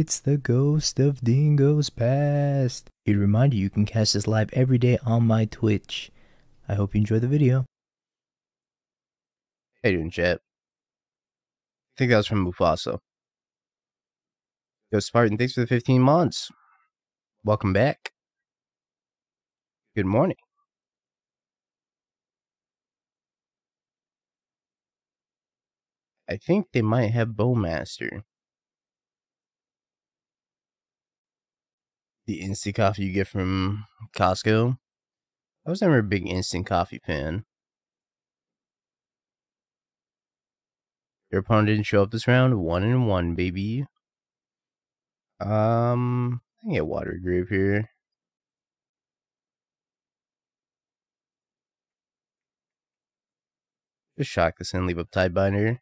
It's the ghost of Dingo's past. Here to remind you can catch this live every day on my Twitch. I hope you enjoy the video. How you doing, chat? I think that was from Mufasa. Yo, Spartan, thanks for the 15 months. Welcome back. Good morning. I think they might have Bowmaster. The instant coffee you get from Costco. I was never a big instant coffee fan. Your opponent didn't show up this round. 1-1, baby. I can get Watery Grave here. Just shock this and leave up Tidebinder.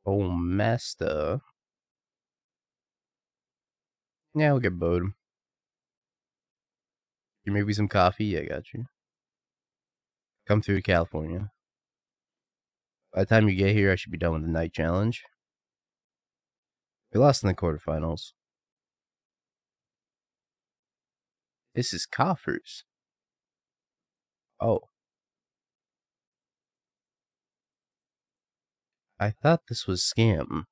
Bowmaster. Yeah, we'll get bowed. You maybe some coffee? Yeah, I got you. Come through to California. By the time you get here, I should be done with the night challenge. We lost in the quarterfinals. This is coffers. Oh. I thought this was scam.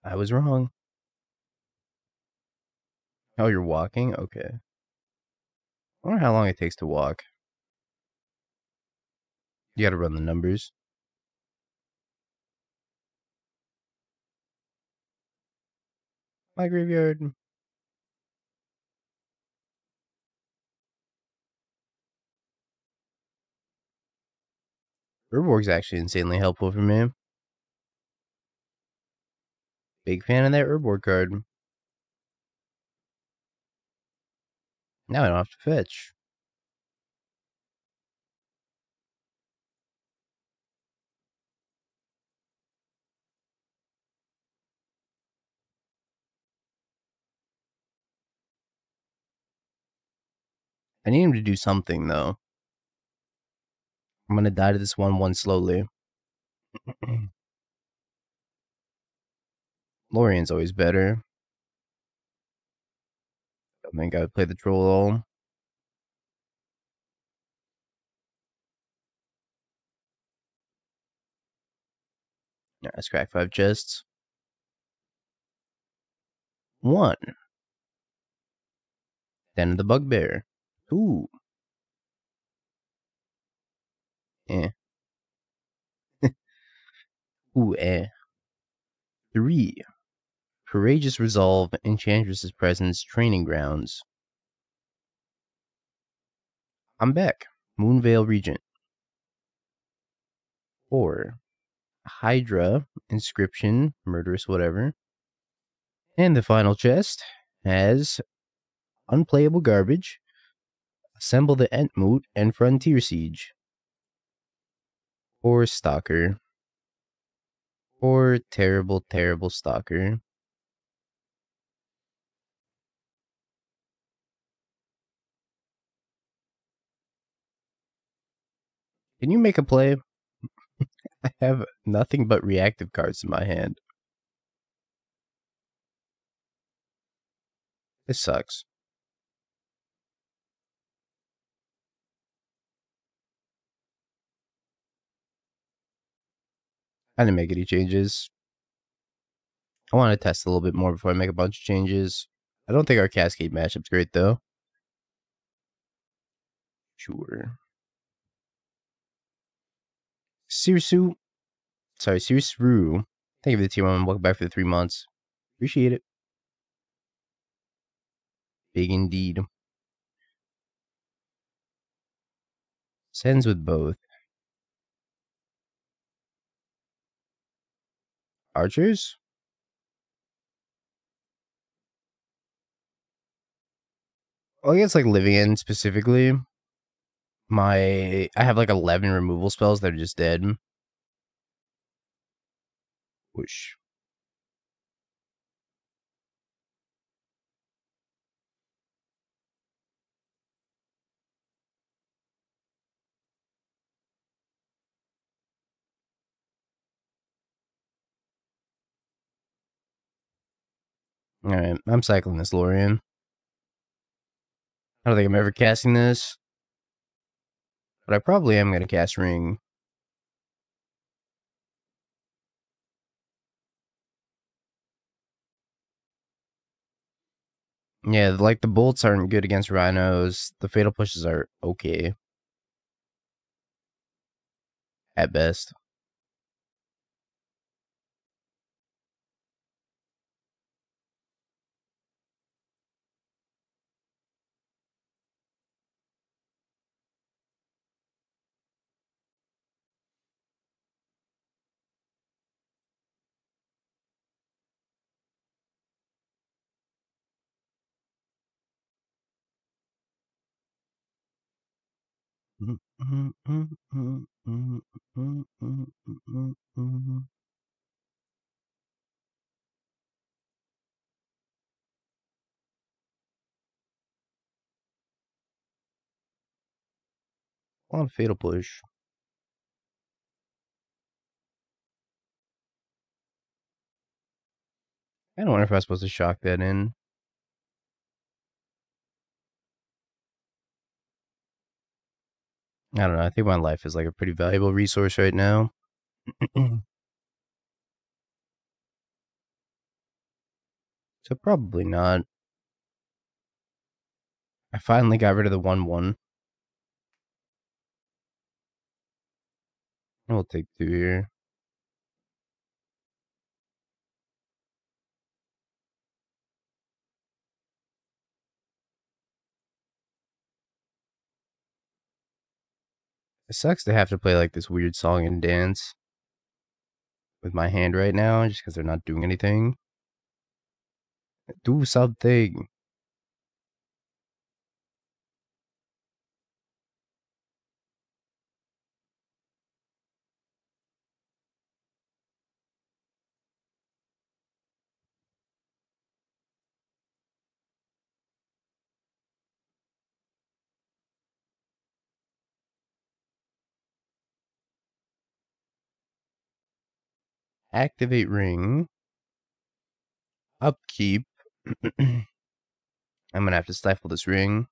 I was wrong. Oh, you're walking? Okay. I wonder how long it takes to walk. You gotta run the numbers. My graveyard. Urborg's actually insanely helpful for me. Big fan of that Urborg card. Now I don't have to fetch. I need him to do something, though. I'm gonna die to this 1-1 slowly. Lrien's always better. I think I would play the troll. Yeah, let's crack 5 chests. 1. Den of the Bugbear. Ooh. Eh. Ooh, eh. 3. Courageous Resolve, Enchantress's Presence, Training Grounds. I'm back. Moonvale Regent. 4. Hydra, Inscription, Murderous Whatever. And the final chest has Unplayable Garbage, Assemble the Entmoot, and Frontier Siege. Or Stalker. Or Terrible, Terrible Stalker. Can you make a play? I have nothing but reactive cards in my hand. This sucks. I didn't make any changes. I want to test a little bit more before I make a bunch of changes. I don't think our Cascade matchup's great, though. Sure. Sirsu. Sorry, Sirsru. Thank you for the tier 1. Welcome back for the 3 months. Appreciate it. Big indeed. Sends with both. Archers? Well, I guess like Living End specifically. I have like 11 removal spells that are just dead. Whoosh. Alright, I'm cycling this Lrien. I don't think I'm ever casting this. But I probably am going to cast Ring. Yeah, like the bolts aren't good against rhinos. The fatal pushes are okay. At best. A lot of fatal push. I don't wonder if I was supposed to shock that in. I don't know. I think my life is like a pretty valuable resource right now. So probably not. I finally got rid of the 1/1. We'll take 2 here. It sucks to have to play like this weird song and dance with my hand right now just because they're not doing anything. Do something. Activate ring. Upkeep. I'm gonna have to stifle this ring.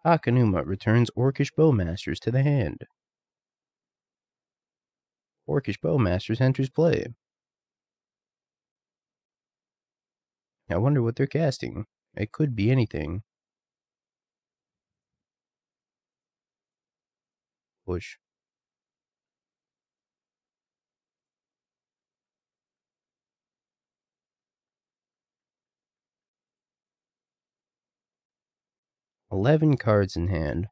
Akanuma returns Orcish Bowmasters to the hand. Orcish Bowmasters enters play. I wonder what they're casting. It could be anything. Push. $11 cards in hand.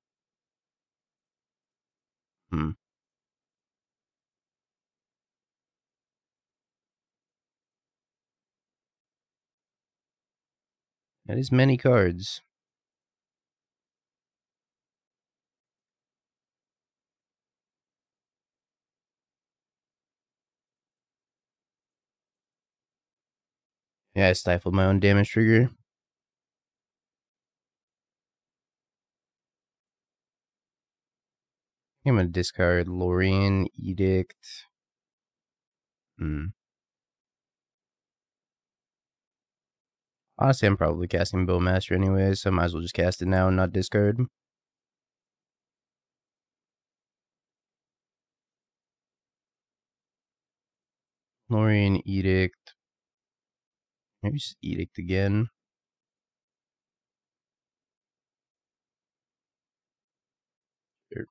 That is many cards. Yeah, I stifled my own damage trigger. I'm gonna discard Lrien, Edict. Honestly, I'm probably casting Bowmaster anyway, so I might as well just cast it now and not discard. Lrien, Edict. Maybe just Edict again. Sure.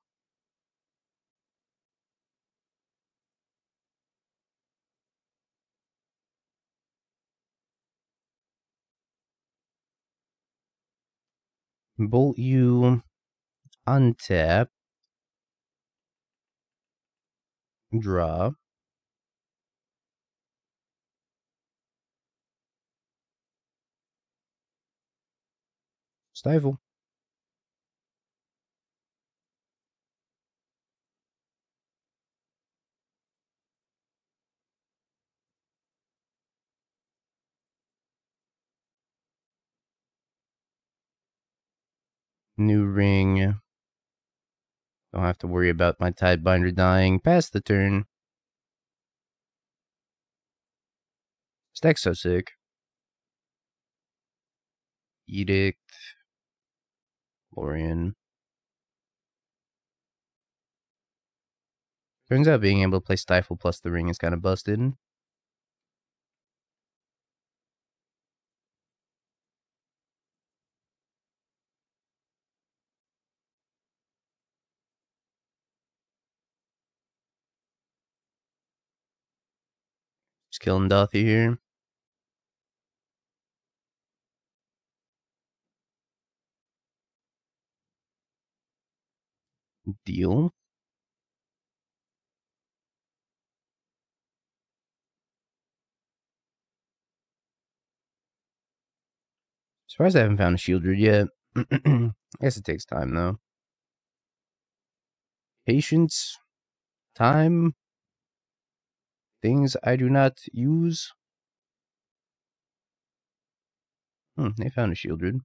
Bolt you, untap, draw. Stifle. New ring. Don't have to worry about my Tidebinder dying past the turn. This deck's so sick. Edict. Lrien. Turns out being able to play Stifle plus the ring is kind of busted. Just killing Dothy here. Deal. Surprised I haven't found a Sheoldred yet. I guess it takes time though. Patience. Time. Things I do not use. They found a Sheoldred.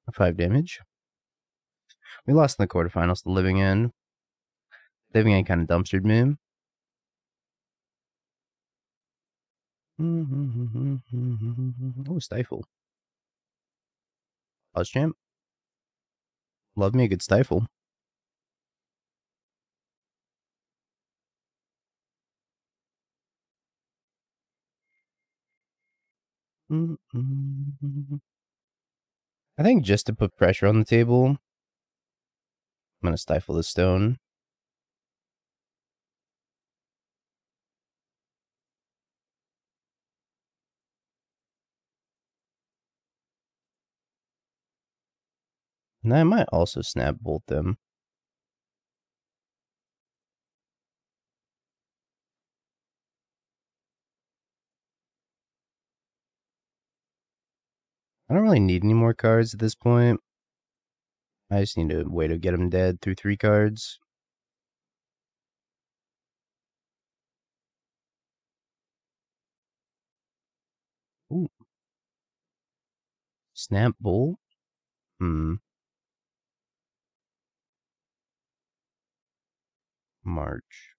For 5 damage. We lost in the quarterfinals to Living End. Living End kind of dumpstered me. Oh, Stifle. Champ. Love me a good Stifle. I think just to put pressure on the table, I'm going to Stifle the stone. And I might also Snap Bolt them. I don't really need any more cards at this point. I just need a way to get them dead through 3 cards. Ooh. Snap Bolt? March.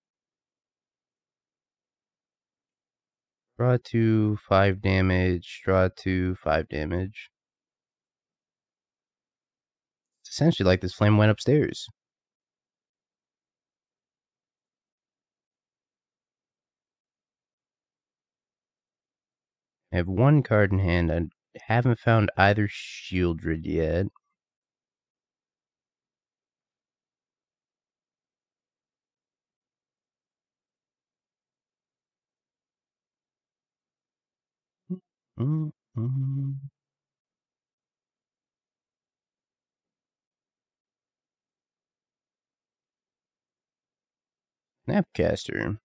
Draw 2, 5 damage. Draw 2, 5 damage. It's essentially like this flame went upstairs. I have 1 card in hand. I haven't found either Sheoldred yet. Snapcaster.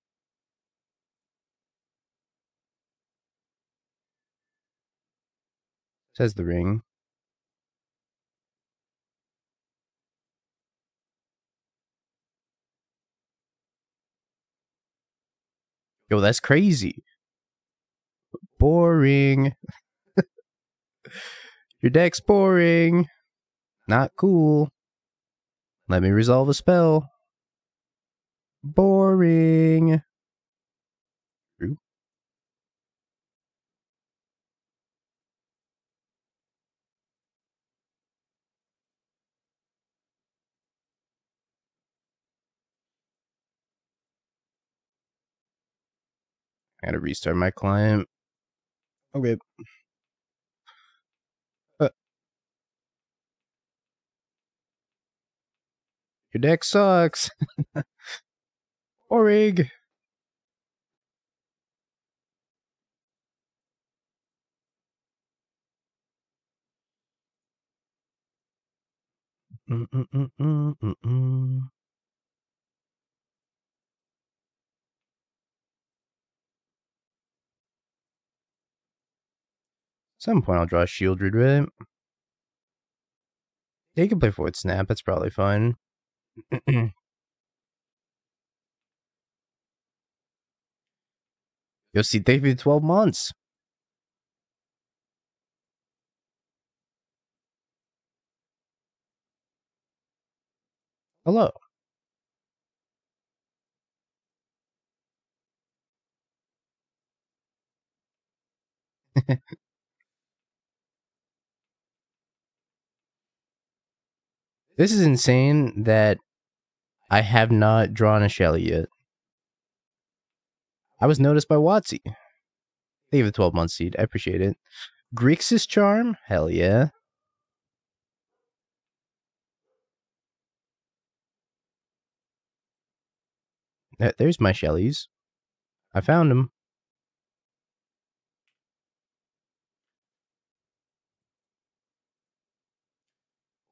Says the ring. Yo, that's crazy. Boring. Your deck's boring. Not cool. Let me resolve a spell. Boring. True. I gotta restart my client. Okay. Your deck sucks. Boring. some point I'll draw a Sheoldred, right? Yeah, you can play forward snap, that's probably fine. You'll see, thank you for 12 months. Hello. This is insane that I have not drawn a Shelly yet. I was noticed by Watsy. Thank you for the 12-month seed. I appreciate it. Grixis Charm? Hell yeah. There's my Shellys. I found them.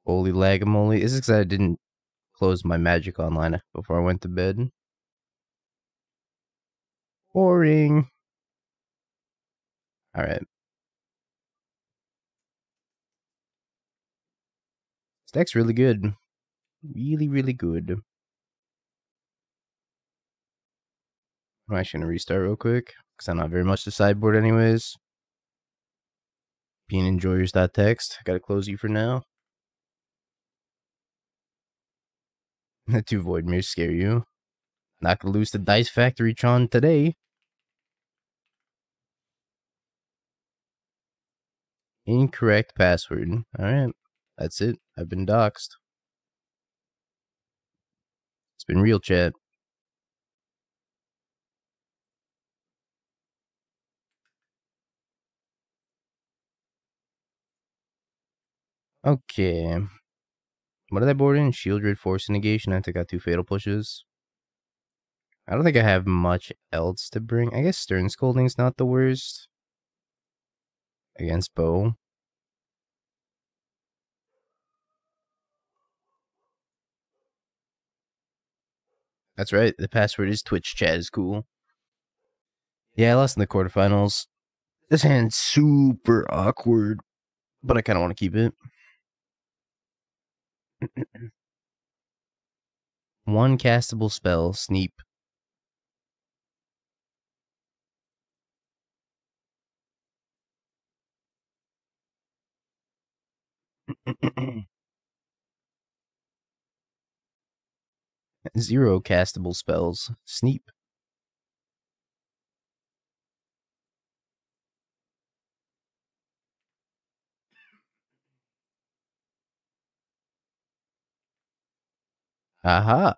Holy lagamoly. This is because I didn't close my Magic Online before I went to bed. Boring. Alright. This deck's really good. Really, really good. I'm actually going to restart real quick, because I'm not very much to sideboard anyways. Being enjoyers.text. I gotta close you for now. The 2 Void Mirrors scare you. Not gonna lose the Dice Factory Tron today. Incorrect password. Alright. That's it. I've been doxxed. It's been real, chat. Okay. What did I board in? Sheoldred, Force of Negation. I think I got 2 Fatal Pushes. I don't think I have much else to bring. I guess Stern Scolding's not the worst. Against Bow. That's right. The password is Twitch chat is cool. Yeah, I lost in the quarterfinals. This hand's super awkward, but I kind of want to keep it. 1 castable spell, Sneep. Zero castable spells, Sneep. Aha.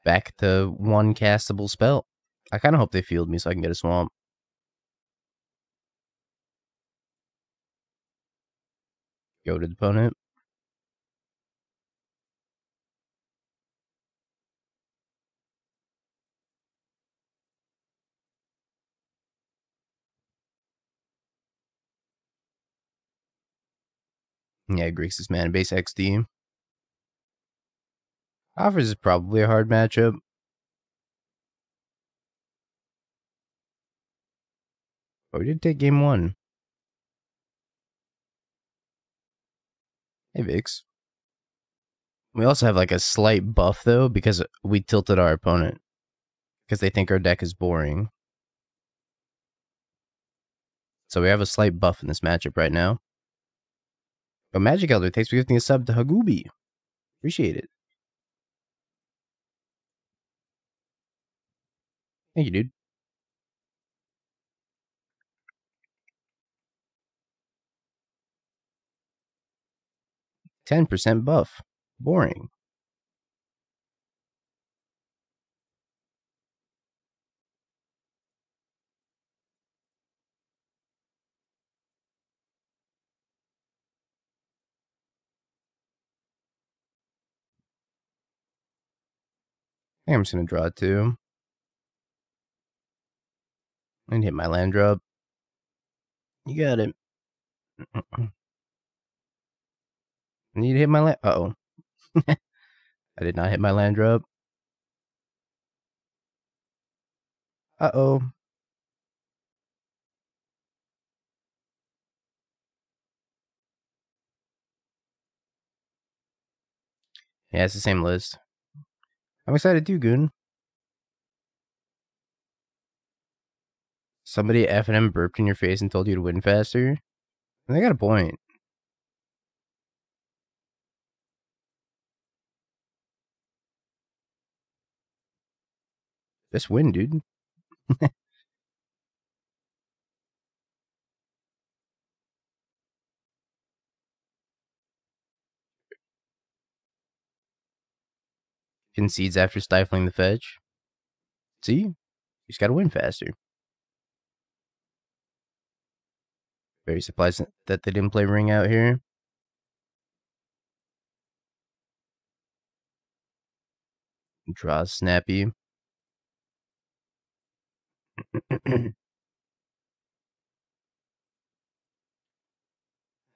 Back to 1 castable spell. I kind of hope they field me so I can get a swamp. Go to the opponent. Yeah, Grixis mana base XD. Offers is probably a hard matchup. But we did take game 1. Hey, Vix. We also have like a slight buff though because we tilted our opponent. Because they think our deck is boring. So we have a slight buff in this matchup right now. But Magic Elder, thanks for gifting a sub to Hagubi. Appreciate it. Thank you, dude. %10 buff. Boring. I think I'm just going to draw 2. And hit my land drop. You got it. I need to hit my land. Uh-oh. I did not hit my land drop. Uh-oh. Yeah, it's the same list. I'm excited too, Goon. Somebody F&M burped in your face and told you to win faster? And they got a point. Just win, dude. Concedes after stifling the fetch. See? You just gotta win faster. Very surprised that they didn't play Ring out here. Draw Snappy.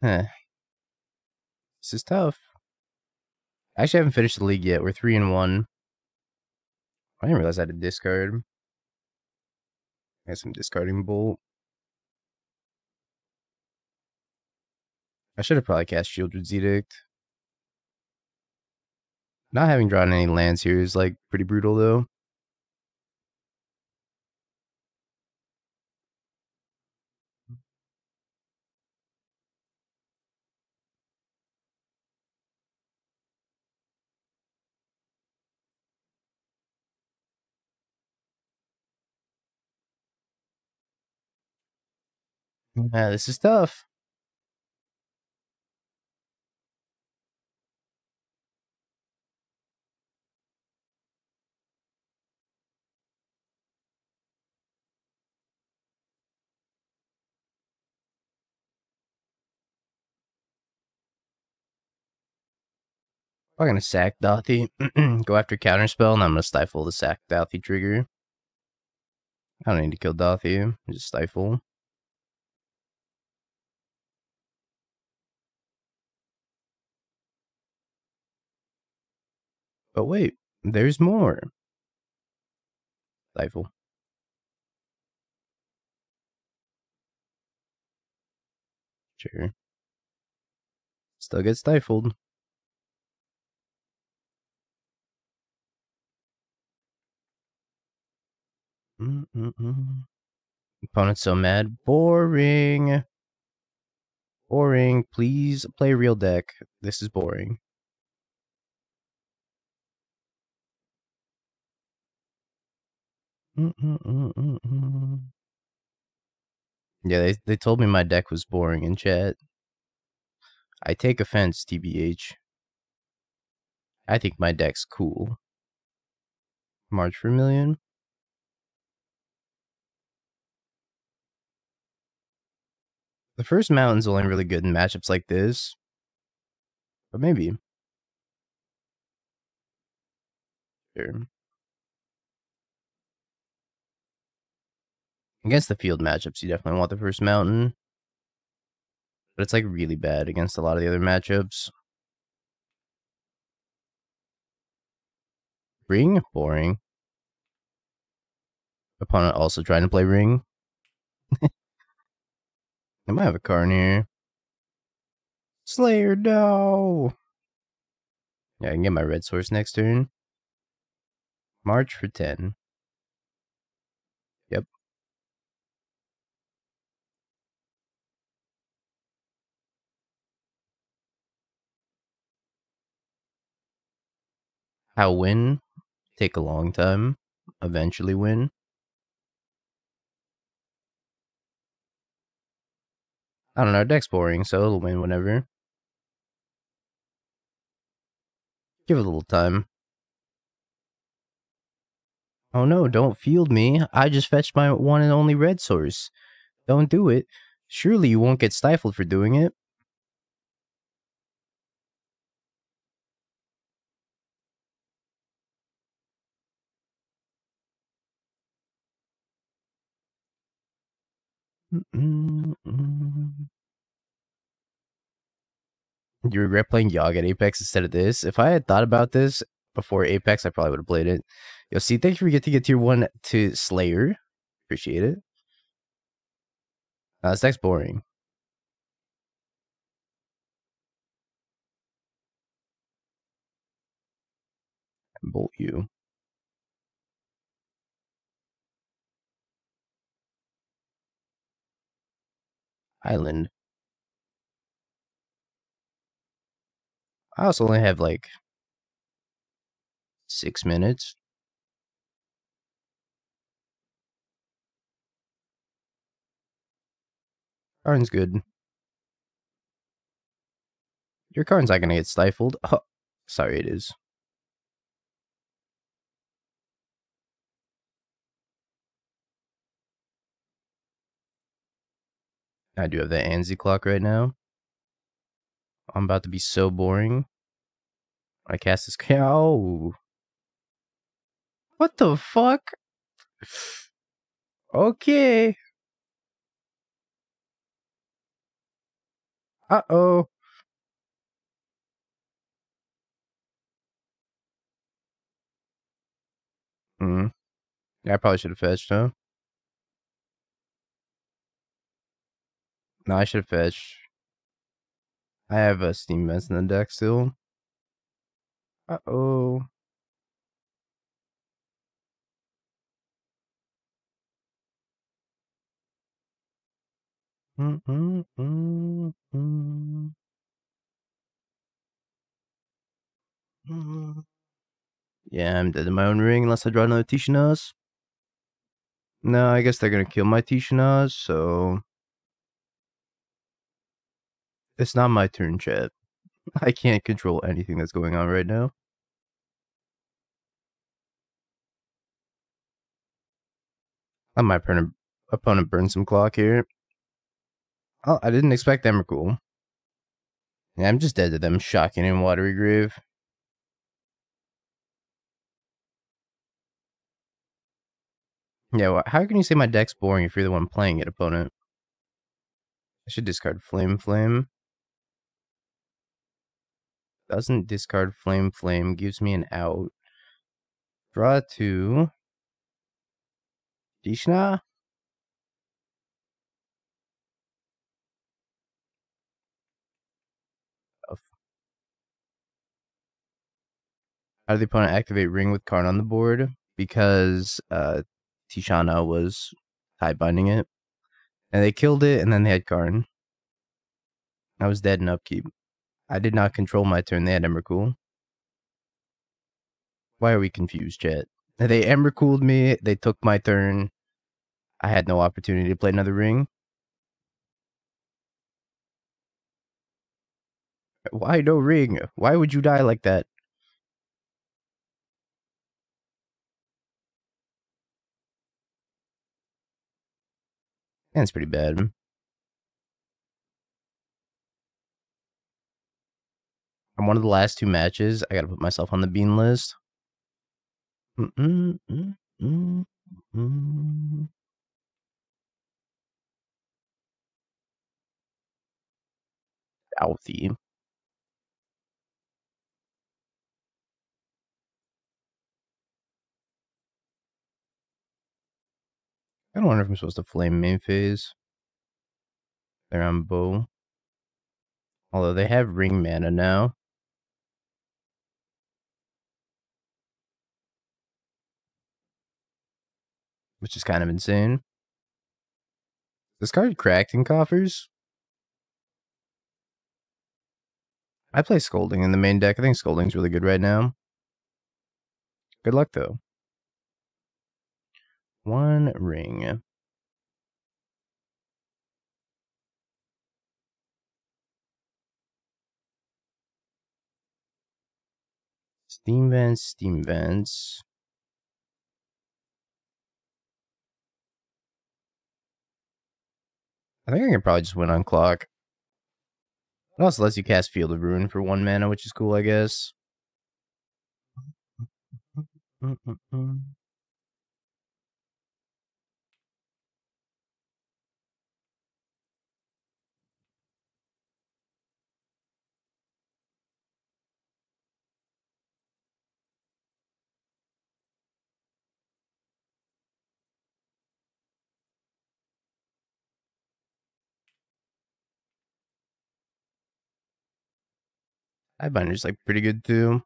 Huh. This is tough. I actually haven't finished the league yet. We're 3-1. I didn't realize I had to discard. I got some discarding bolt. I should have probably cast Sheoldred's Edict. Not having drawn any lands here is like pretty brutal though. Yeah, this is tough. I'm gonna sack Dothy, go after Counterspell, and I'm gonna stifle the sack Dothy trigger. I don't need to kill Dothy, just stifle. But wait, there's more. Stifle. Sure. Still get stifled. Opponent's so mad. Boring. Boring. Please play real deck. This is boring. Yeah, they told me my deck was boring in chat. I take offense, TBH. I think my deck's cool. March for a million. The first mountain's only really good in matchups like this. But maybe. Sure. Against the field matchups, you definitely want the first mountain. But it's like really bad against a lot of the other matchups. Ring? Boring. Opponent also trying to play Ring. I might have a card here. Slayer, no! Yeah, I can get my red source next turn. March for 10. Yep. How win? Take a long time. Eventually win. I don't know, deck's boring, so it'll win whenever. Give it a little time. Oh no, don't field me. I just fetched my one and only red source. Don't do it. Surely you won't get stifled for doing it. You regret playing Yogg at Apex instead of this? If I had thought about this before Apex, I probably would have played it. Yo, see, thank you for getting to get tier 1 to Slayer. Appreciate it. This deck's boring. Bolt you. Island. I also only have like 6 minutes. Karn's good. Your Karn's not gonna get stifled. Oh, sorry, it is. I do have that Anzi clock right now. I'm about to be so boring. I cast this. Oh. What the fuck? Okay. Uh-oh. Hmm. Yeah, I probably should have fetched, huh? No, I should have fetched. I have a Steam Vents in the deck still. Uh-oh. Yeah, I'm dead in my own ring unless I draw another Tishana's. No, I guess they're gonna kill my Tishana's, so... It's not my turn, chat. I can't control anything that's going on right now. Let my opponent burn some clock here. Oh, I didn't expect Emrakul. Yeah, I'm just dead to them. Shocking in Watery Grave. Yeah, well, how can you say my deck's boring if you're the one playing it, opponent? I should discard Flame. Doesn't discard Flame. Gives me an out. Draw 2. Tishana? How did the opponent activate Ring with Karn on the board? Because Tishana was Tidebinding it. And they killed it, and then they had Karn. I was dead in upkeep. I did not control my turn. They had Emrakul. Why are we confused, chat? They Emrakuled me. They took my turn. I had no opportunity to play another ring. Why no ring? Why would you die like that? And it's pretty bad. I'm one of the last 2 matches. I gotta put myself on the bean list. Outhy. I don't wonder if I'm supposed to flame main phase. They're on bow. Although they have ring mana now. Which is kind of insane. This card cracked in coffers. I play Scolding in the main deck. I think Scolding's really good right now. Good luck, though. 1 ring. Steam Vents. I think I can probably just win on clock. It also lets you cast Field of Ruin for 1 mana, which is cool, I guess. Tidebinder's like pretty good too.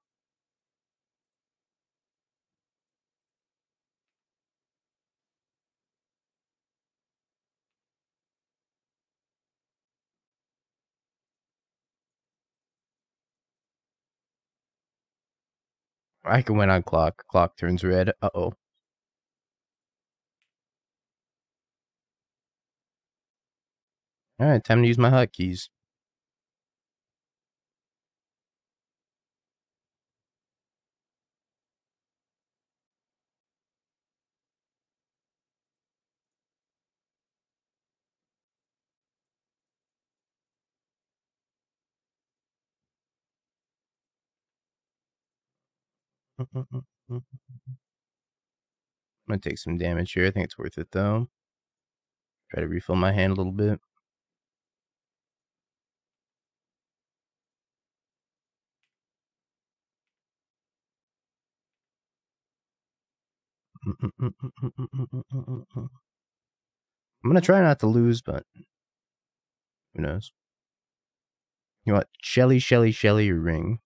I can win on clock. Clock turns red. Uh-oh. Alright, time to use my hotkeys. I'm gonna take some damage here. I think it's worth it, though. Try to refill my hand a little bit. I'm gonna try not to lose, but who knows? You want Shelly, or Ring?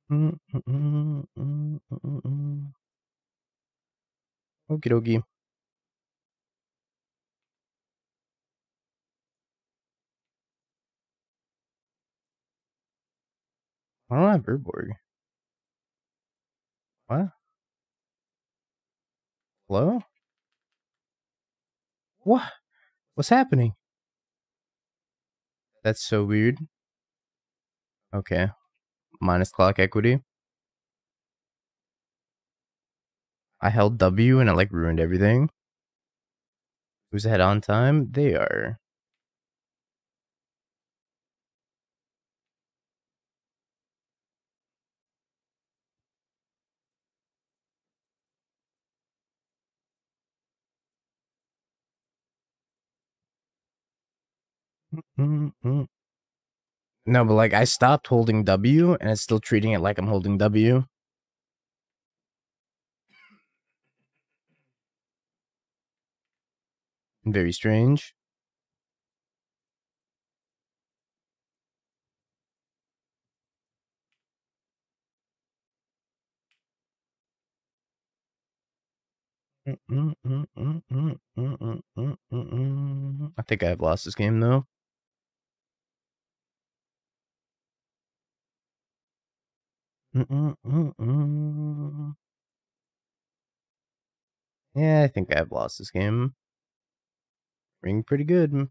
Okie dokie. I don't have Urborg. What? Hello? What? What's happening? That's so weird. Okay. Minus clock equity. I held W and it like ruined everything. Who's ahead on time? They are. No, but like I stopped holding W and it's still treating it like I'm holding W. Very strange. I think I've lost this game though. Yeah, I think I've lost this game. Ring pretty good.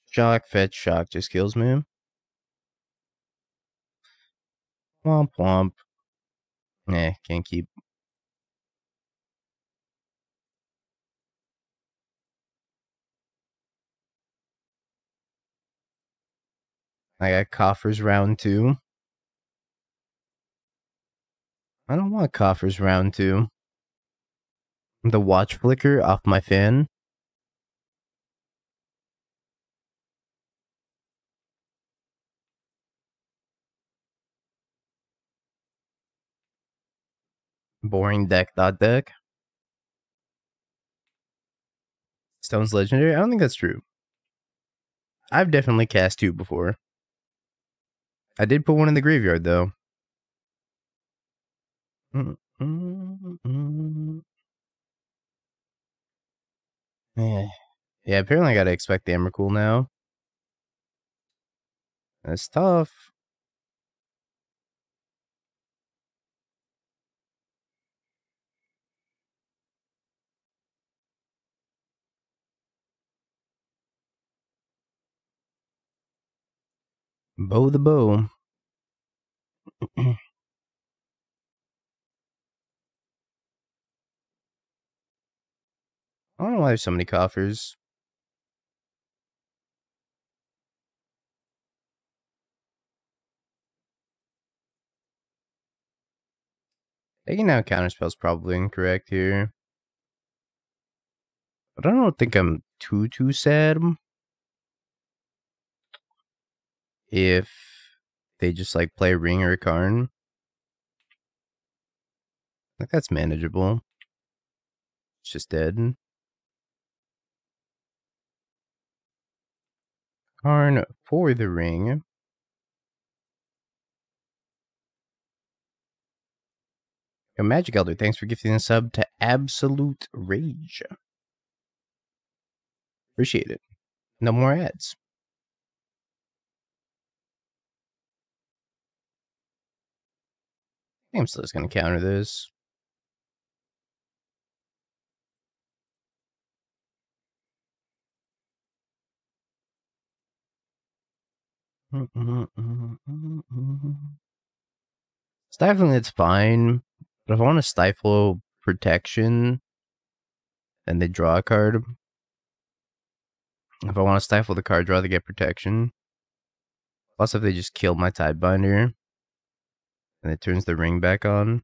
Shock, fetch, shock just kills me. Womp womp. Can't keep. I got coffers round 2. I don't want coffers round 2. The watch flicker off my fan. Boring deck. Stone's legendary? I don't think that's true. I've definitely cast 2 before. I did put one in the graveyard though. Yeah, apparently I gotta expect the Emrakul now. That's tough. Bow the bow. I don't know why there's so many coffers. Taking out Counterspell is probably incorrect here. But I don't think I'm too sad if they just like play Ring or a Karn. Like that's manageable. It's just dead. Tarn for the ring. Yo, Magic Elder, thanks for gifting a sub to Absolute Rage. Appreciate it. No more ads. I'm still just going to counter this. Stifling, it's fine. But if I want to stifle protection, then they draw a card. If I want to stifle the card draw, they get protection. Plus, if they just kill my Tidebinder, and it turns the ring back on.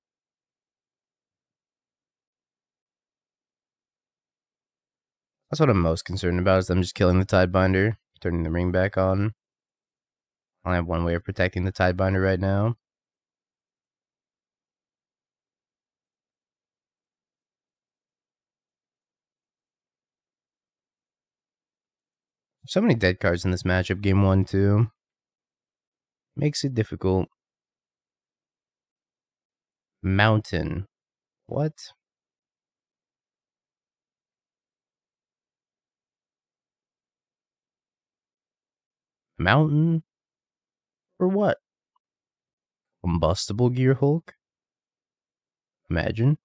That's what I'm most concerned about, is them just killing the Tidebinder, turning the ring back on. I only have one way of protecting the Tidebinder right now. So many dead cards in this matchup, game 1, too. Makes it difficult. Mountain. What? Mountain? For what? Combustible Gear Hulk? Imagine.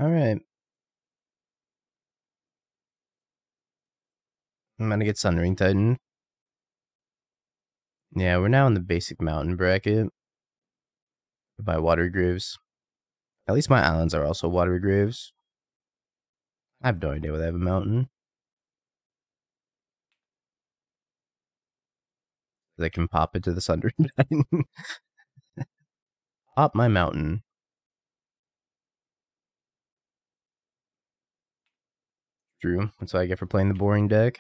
Alright. I'm gonna get Sundering Titan. Yeah, we're now in the basic mountain bracket. By Watery Graves. At least my islands are also Watery Graves. I have no idea whether I have a mountain. I can pop it to the Sundering Titan. Pop my mountain. True. That's what I get for playing the boring deck.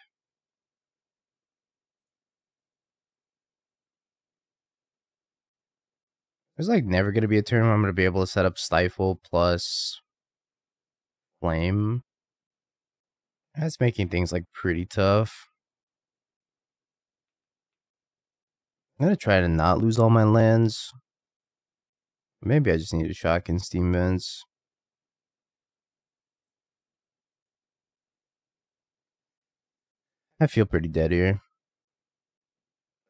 There's like never going to be a turn where I'm going to be able to set up Stifle plus Flame. That's making things like pretty tough. I'm going to try to not lose all my lands. Maybe I just need a shotgun Steam Vents. I feel pretty dead here.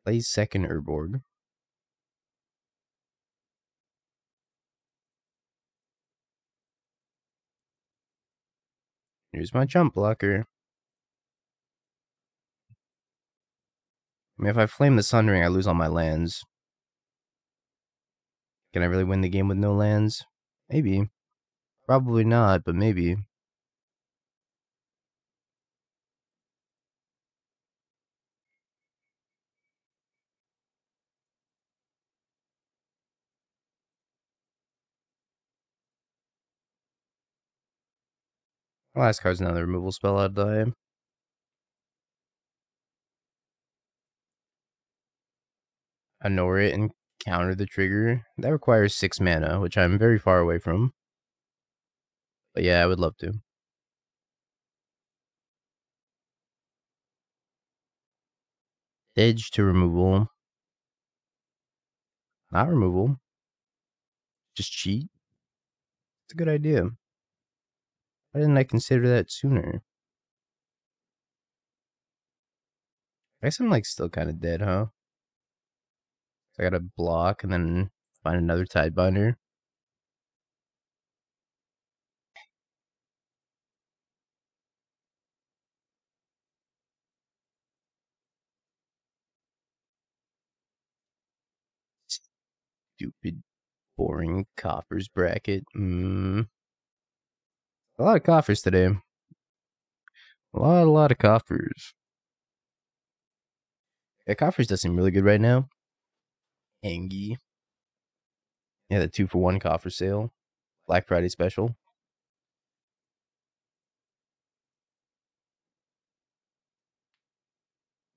Play second Urborg. Here's my jump blocker. I mean, if I flame the Sundering, I lose all my lands. Can I really win the game with no lands? Maybe. Probably not, but maybe. Last card's another removal spell I'd die. Anor it and counter the trigger. That requires 6 mana, which I'm very far away from. But yeah, I would love to. Edge to removal. Not removal. Just cheat. It's a good idea. Why didn't I consider that sooner? I guess I'm like still kind of dead, huh? I gotta block and then find another Tidebinder. Stupid, boring coffers bracket. A lot of coffers today. A lot of coffers. Yeah, coffers does seem really good right now. Angie. Yeah, the 2-for-1 coffer sale. Black Friday special.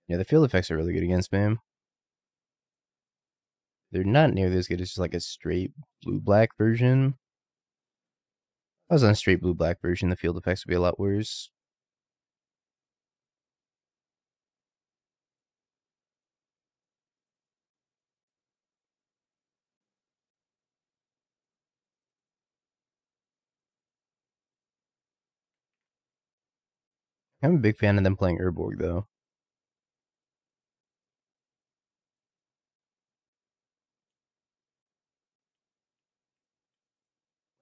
Yeah, the field effects are really good against spam. They're not nearly as good as just like a straight blue-black version. If I was on a straight blue-black version, the field effects would be a lot worse. I'm a big fan of them playing Urborg, though.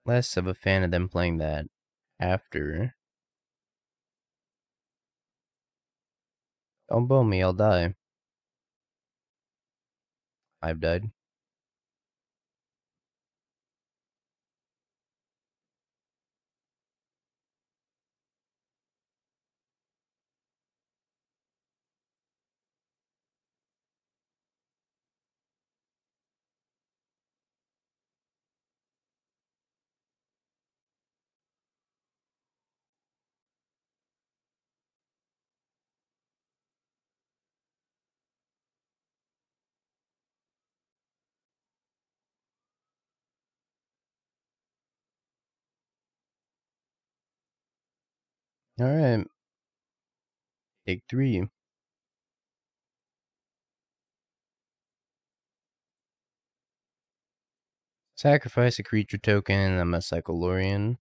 Less of a fan of them playing that after. Don't bone me, I'll die. I've died. Alright. Take 3. Sacrifice a creature token, I'm a cycle Lrien.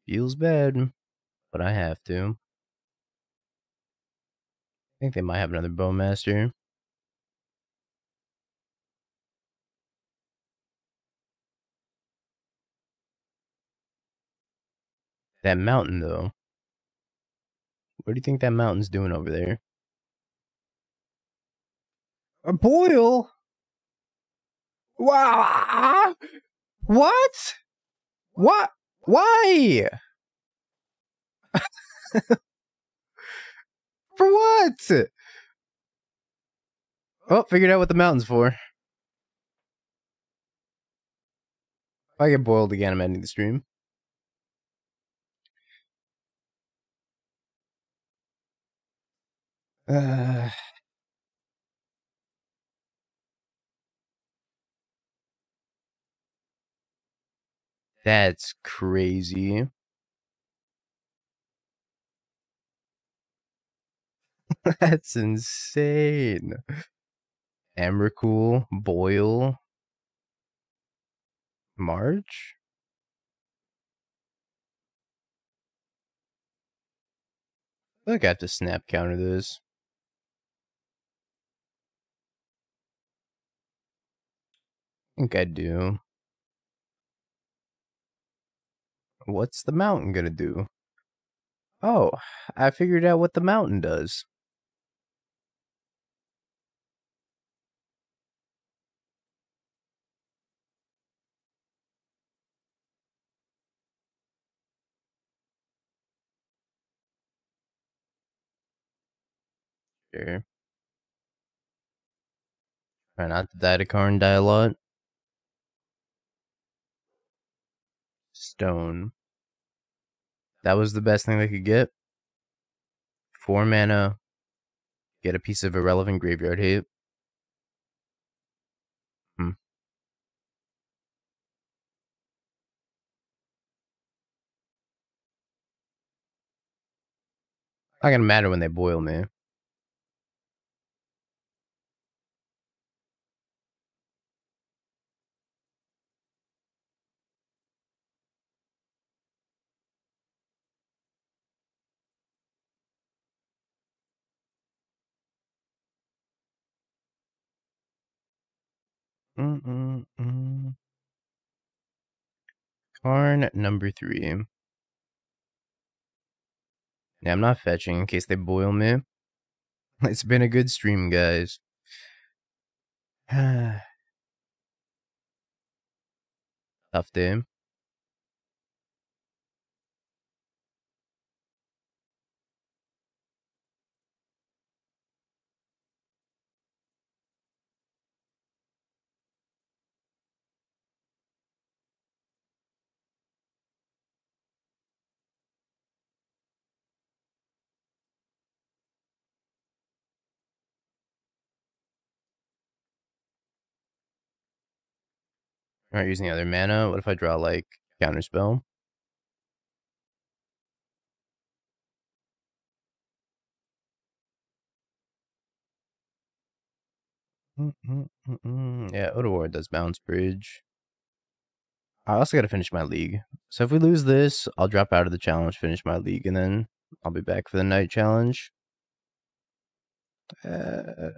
Feels bad, but I have to. I think they might have another Bowmaster. That mountain, though. What do you think that mountain's doing over there? A boil? Wow! What? What? Why? For what? Oh, figured out what the mountain's for. If I get boiled again, I'm ending the stream. That's crazy. That's insane. Emrakul, Boil, March? I think I have to snap counter this. I think I do. What's the mountain gonna do? Oh, I figured out what the mountain does. Sure. Try not to die to Karn, die a lot. Stone. That was the best thing they could get. 4 mana. Get a piece of irrelevant graveyard hate. Not gonna matter when they boil me. Karn number 3. Yeah, I'm not fetching in case they boil me. It's been a good stream, guys. Tough day. Alright, using the other mana. What if I draw, like, Counterspell? Yeah, Otawara does Bounce Bridge. I also gotta finish my league. So if we lose this, I'll drop out of the challenge, finish my league, and then I'll be back for the night challenge. Okay.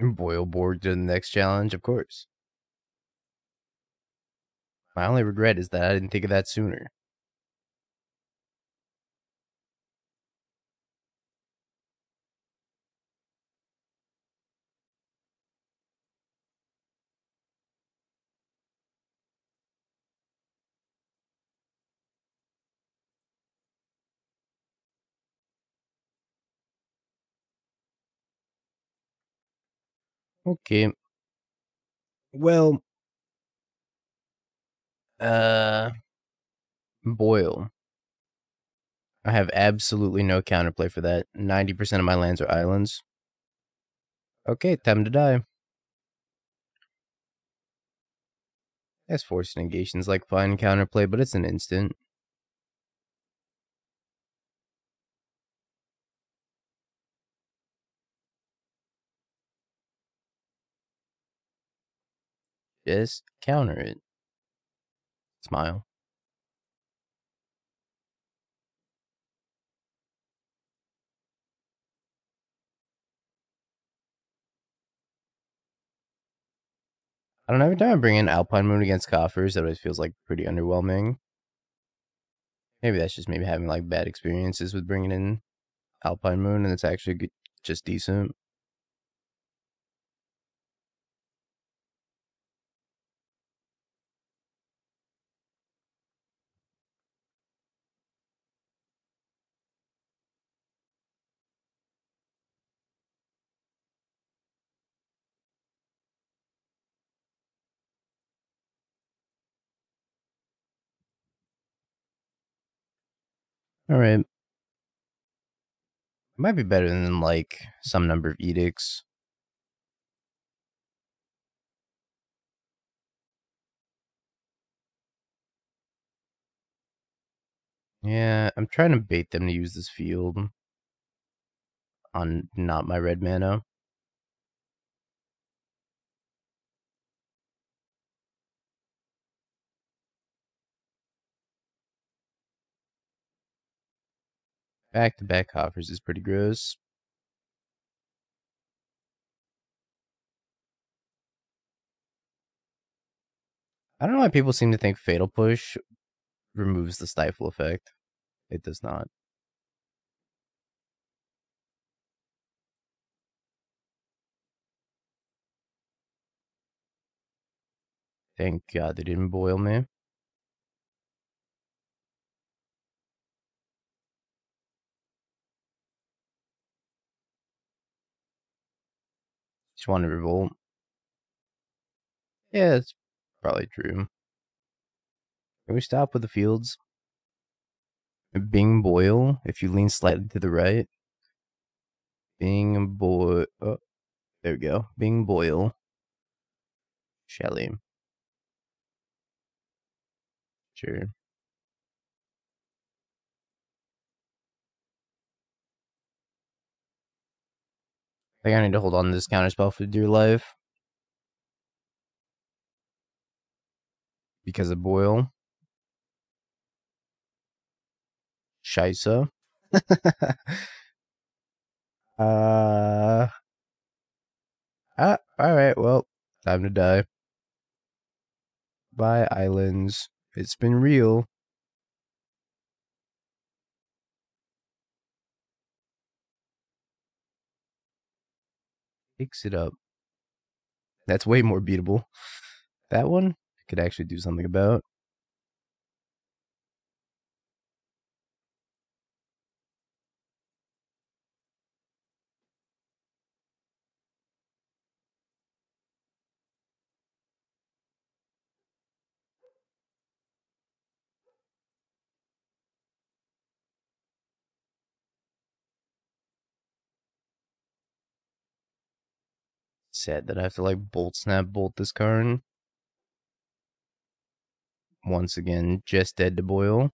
Boil board to the next challenge, of course. My only regret is that I didn't think of that sooner. Okay. Well, boil. I have absolutely no counterplay for that. 90% of my lands are islands. Okay, time to die. That's Force of Negation's like fine counterplay, but it's an instant. Just counter it. Smile. I don't know, every time I bring in Alpine Moon against Coffers, it always feels like pretty underwhelming. Maybe that's just maybe having like bad experiences with bringing in Alpine Moon, and it's actually good, just decent. All right. Might be better than like some number of edicts. Yeah, I'm trying to bait them to use this field on not my red mana. Back-to-back Coffers is pretty gross. I don't know why people seem to think Fatal Push removes the stifle effect. It does not. Thank God they didn't boil me. Just want to revolt. Yeah, that's probably true. Can we stop with the fields? Bing boil, if you lean slightly to the right. Bing boil. Oh, there we go. Bing boil. Shelly. Sure. I think I need to hold on to this counterspell for dear life. Because of boil. Shisa. Alright, well, time to die. Bye, islands. It's been real. Fix it up. That's way more beatable. That one could actually do something about. Sad that I have to like bolt snap bolt this Karn. Once again, just dead to boil.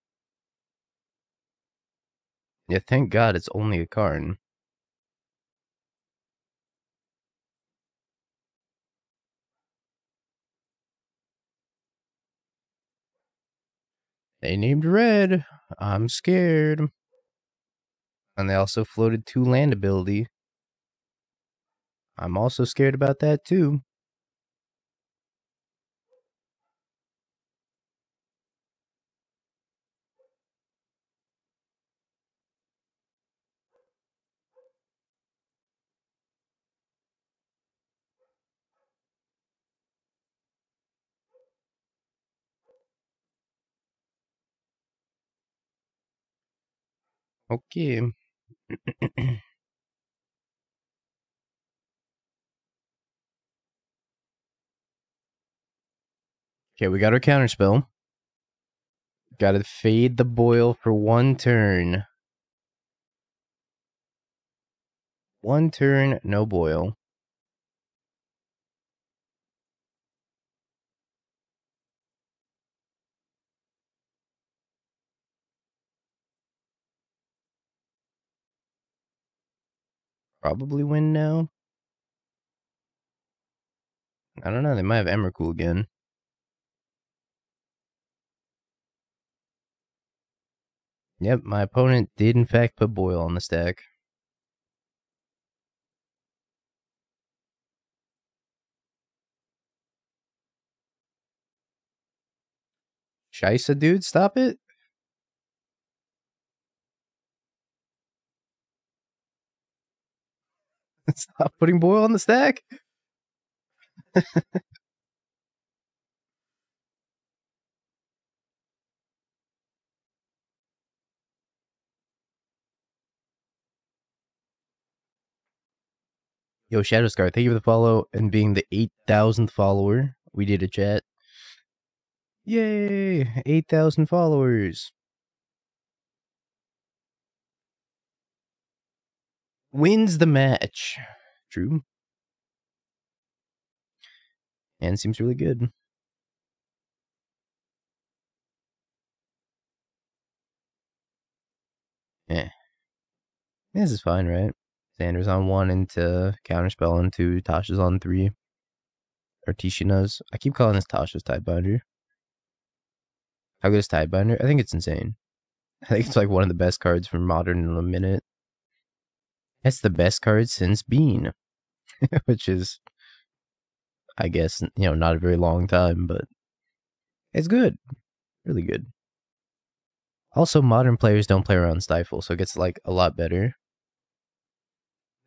Yeah, thank God it's only a Karn. They named red. I'm scared. And they also floated 2 land ability. I'm also scared about that too. Okay. Okay, we got our counterspell. Gotta fade the boil for 1 turn. 1 turn, no boil. Probably win now. I don't know, they might have Emrakul again. Yep, my opponent did in fact put boil on the stack. Shisa, dude, stop it. Stop putting boil on the stack. Yo, Shadowscar, thank you for the follow and being the 8,000th follower. We did a chat. Yay! 8,000 followers. Wins the match. True. And seems really good. Eh. This is fine, right? Xander's on 1 into Counterspell on 2. Tasha's on 3. Or Tishana's. I keep calling this Tasha's Tidebinder. How good is Tidebinder? I think it's insane. I think it's like one of the best cards for Modern in a minute. It's the best card since Bean. Which is, I guess, not a very long time, but it's good. Really good. Also, modern players don't play around Stifle, so it gets like a lot better.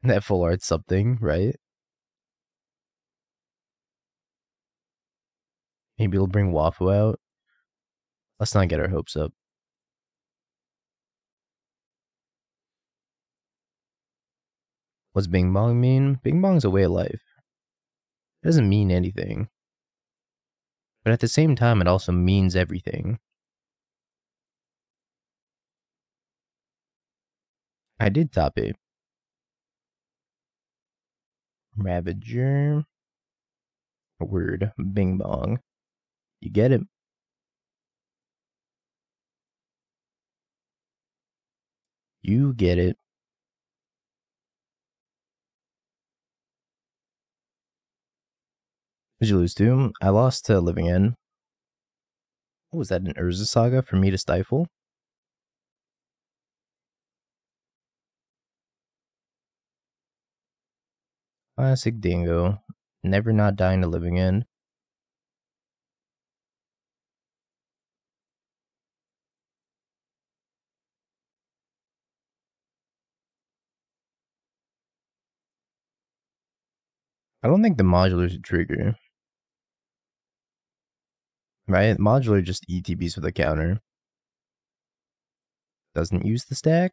That full art's something, right? Maybe it'll bring Wafu out. Let's not get our hopes up. What's Bing Bong mean? Bing Bong's a way of life. It doesn't mean anything. But at the same time, it also means everything. I did top 8. Ravager. Word. Bing Bong. You get it. You get it. What'd you lose to? I lost to Living End. What was that, an Urza Saga for me to Stifle? Classic Dingo. Never not dying to Living End. I don't think the modular's a trigger. Right? Modular just ETBs with a counter. Doesn't use the stack.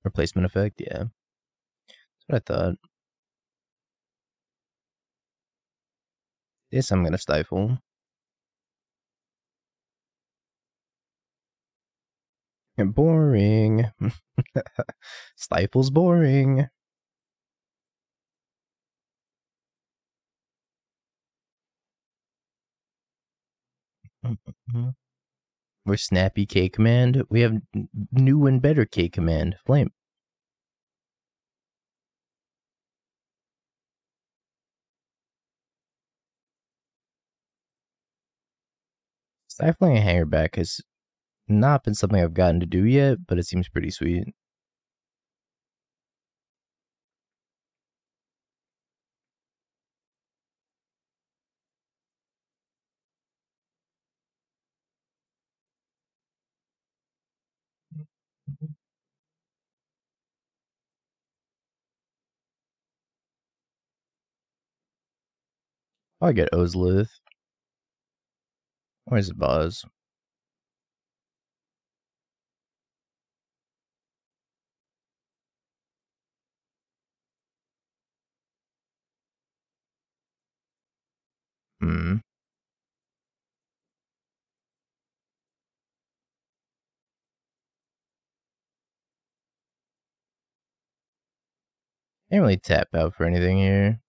Replacement effect, yeah. That's what I thought. This I'm gonna Stifle. Boring. Stifle's boring. We're snappy K command. We have new and better K command. Flame. Stifling a hanger back has not been something I've gotten to do yet, but it seems pretty sweet. I'll get Ozlith. Where's the Buzz? Hmm. Can't really tap out for anything here.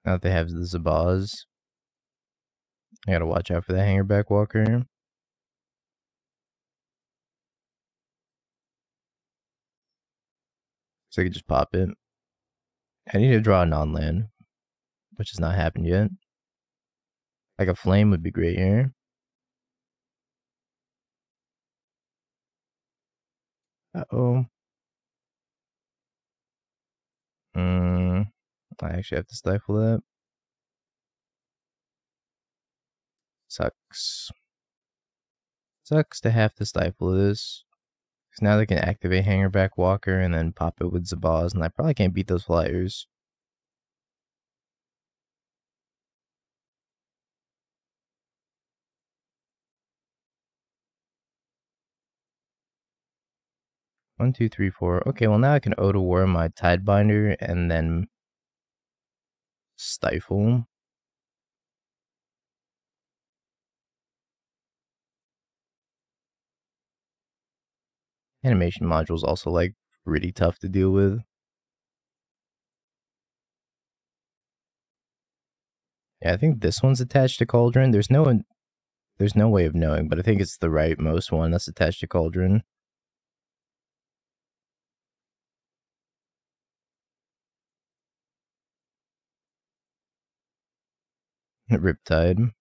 Now that they have the Zabaz. I gotta watch out for that Hangerback Walker. So I could just pop it. I need to draw a non-land, which has not happened yet. Like a Flame would be great here. Uh-oh. I actually have to stifle that. Sucks. Sucks to have to stifle this. Because now they can activate Hangerback Walker and then pop it with Zabaz, and I probably can't beat those flyers. One, two, three, four. Okay, well now I can Otawara my Tidebinder and then stifle. Animation module is also like really tough to deal with. Yeah, I think this one's attached to Cauldron. There's no way of knowing, but I think it's the rightmost one that's attached to Cauldron. Riptide.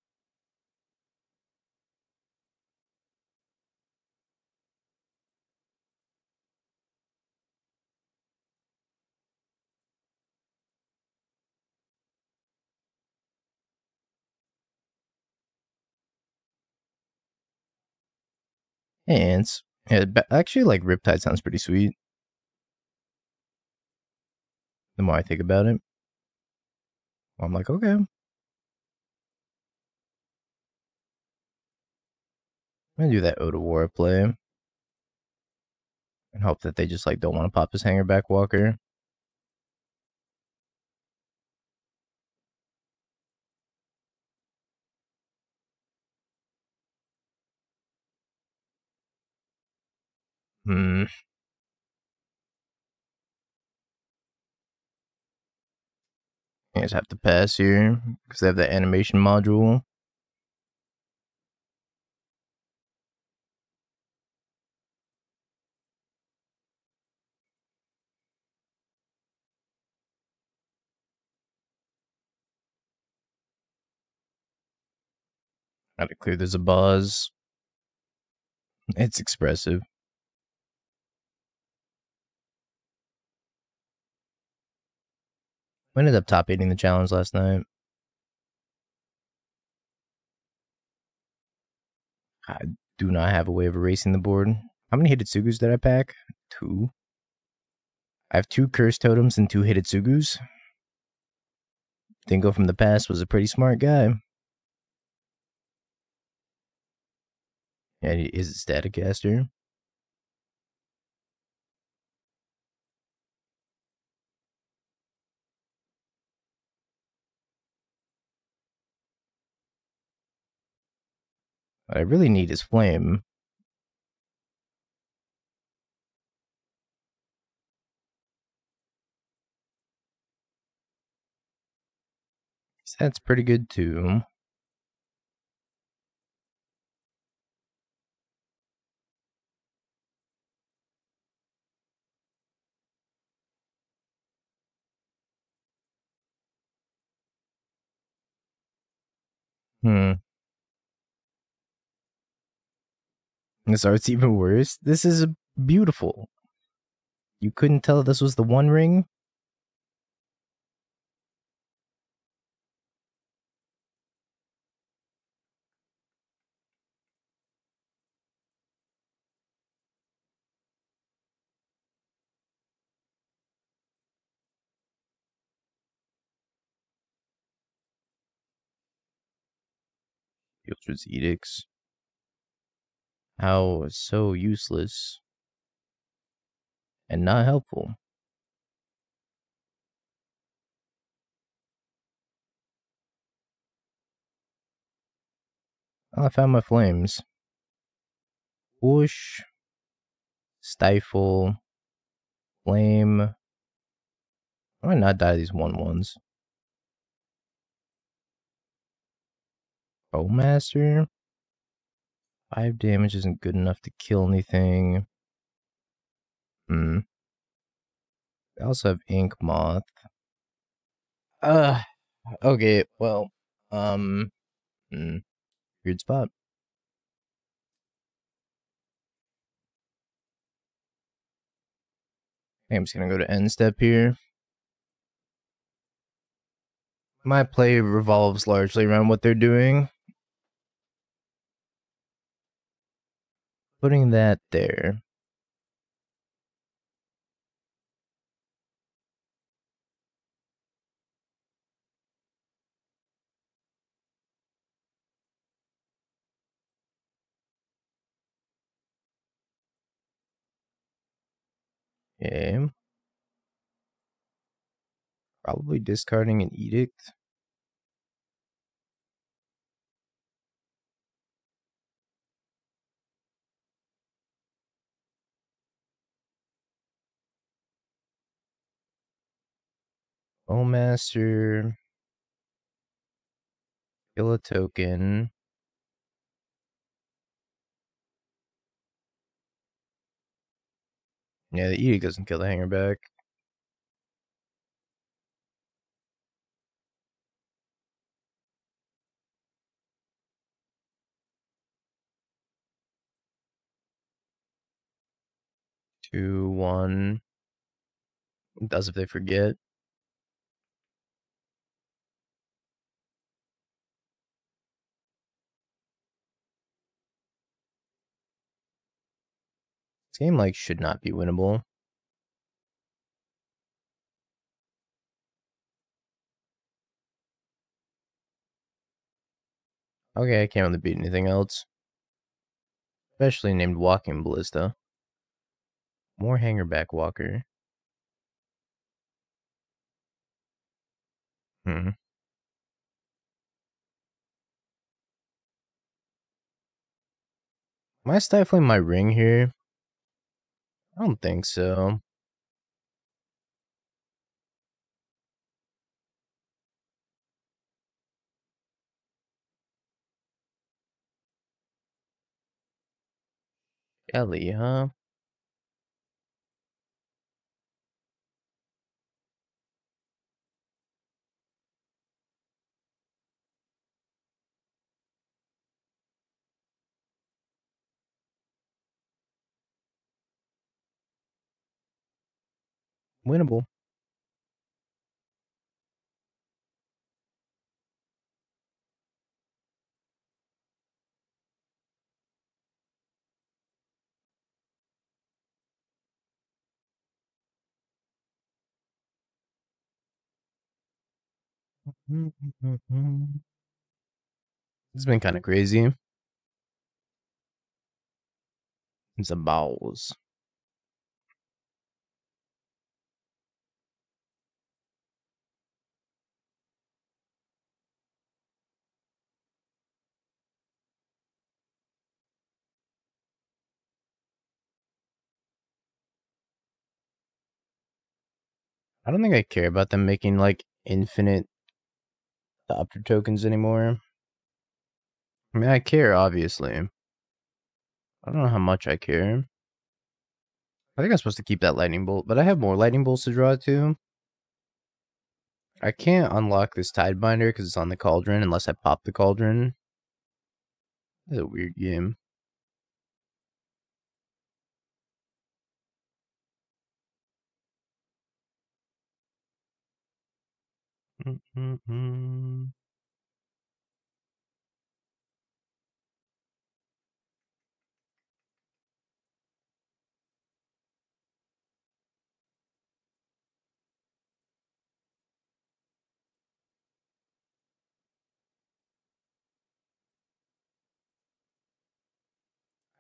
Ants. Yeah, actually, like Riptide sounds pretty sweet. The more I think about it, I'm like, okay. I'm gonna do that Otawara play and hope that they just like don't want to pop this Hangerback Walker. I just have to pass here because they have the animation module. Gotta clear there's a buzz. It's expressive. I ended up top 8ing the challenge last night. I do not have a way of erasing the board. How many Hidetsugus did I pack? 2. I have 2 Cursed Totems and 2 Hidetsugus. Dingo from the past was a pretty smart guy. Yeah, he is a static caster. What I really need is Flame. That's pretty good too. This art's even worse. This is beautiful. You couldn't tell this was the One Ring? Sheoldred's Edicts. How so useless and not helpful. Oh, I found my flames. Push, stifle, flame. Why not die these 1/1s? Bowmaster? 5 damage isn't good enough to kill anything. I also have Ink Moth. Okay, well, weird spot. Okay, I'm just gonna go to end step here. My play revolves largely around what they're doing. Putting that there. Okay. Probably discarding an Edict. Bowmaster. Kill a token. Yeah, the Edict doesn't kill the hanger back. Two, one. It does if they forget. This game like should not be winnable. Okay, I can't really beat anything else. Especially named Walking Ballista. More Hangerback Walker. Am I stifling my ring here? I don't think so. Ellie, huh? Winnable. It's been kind of crazy. It's a balls. I don't think I care about them making like infinite Adopter tokens anymore. I mean, I care, obviously. I don't know how much I care. I think I'm supposed to keep that lightning bolt, but I have more lightning bolts to draw too. I can't unlock this Tidebinder because it's on the cauldron unless I pop the cauldron. That's a weird game.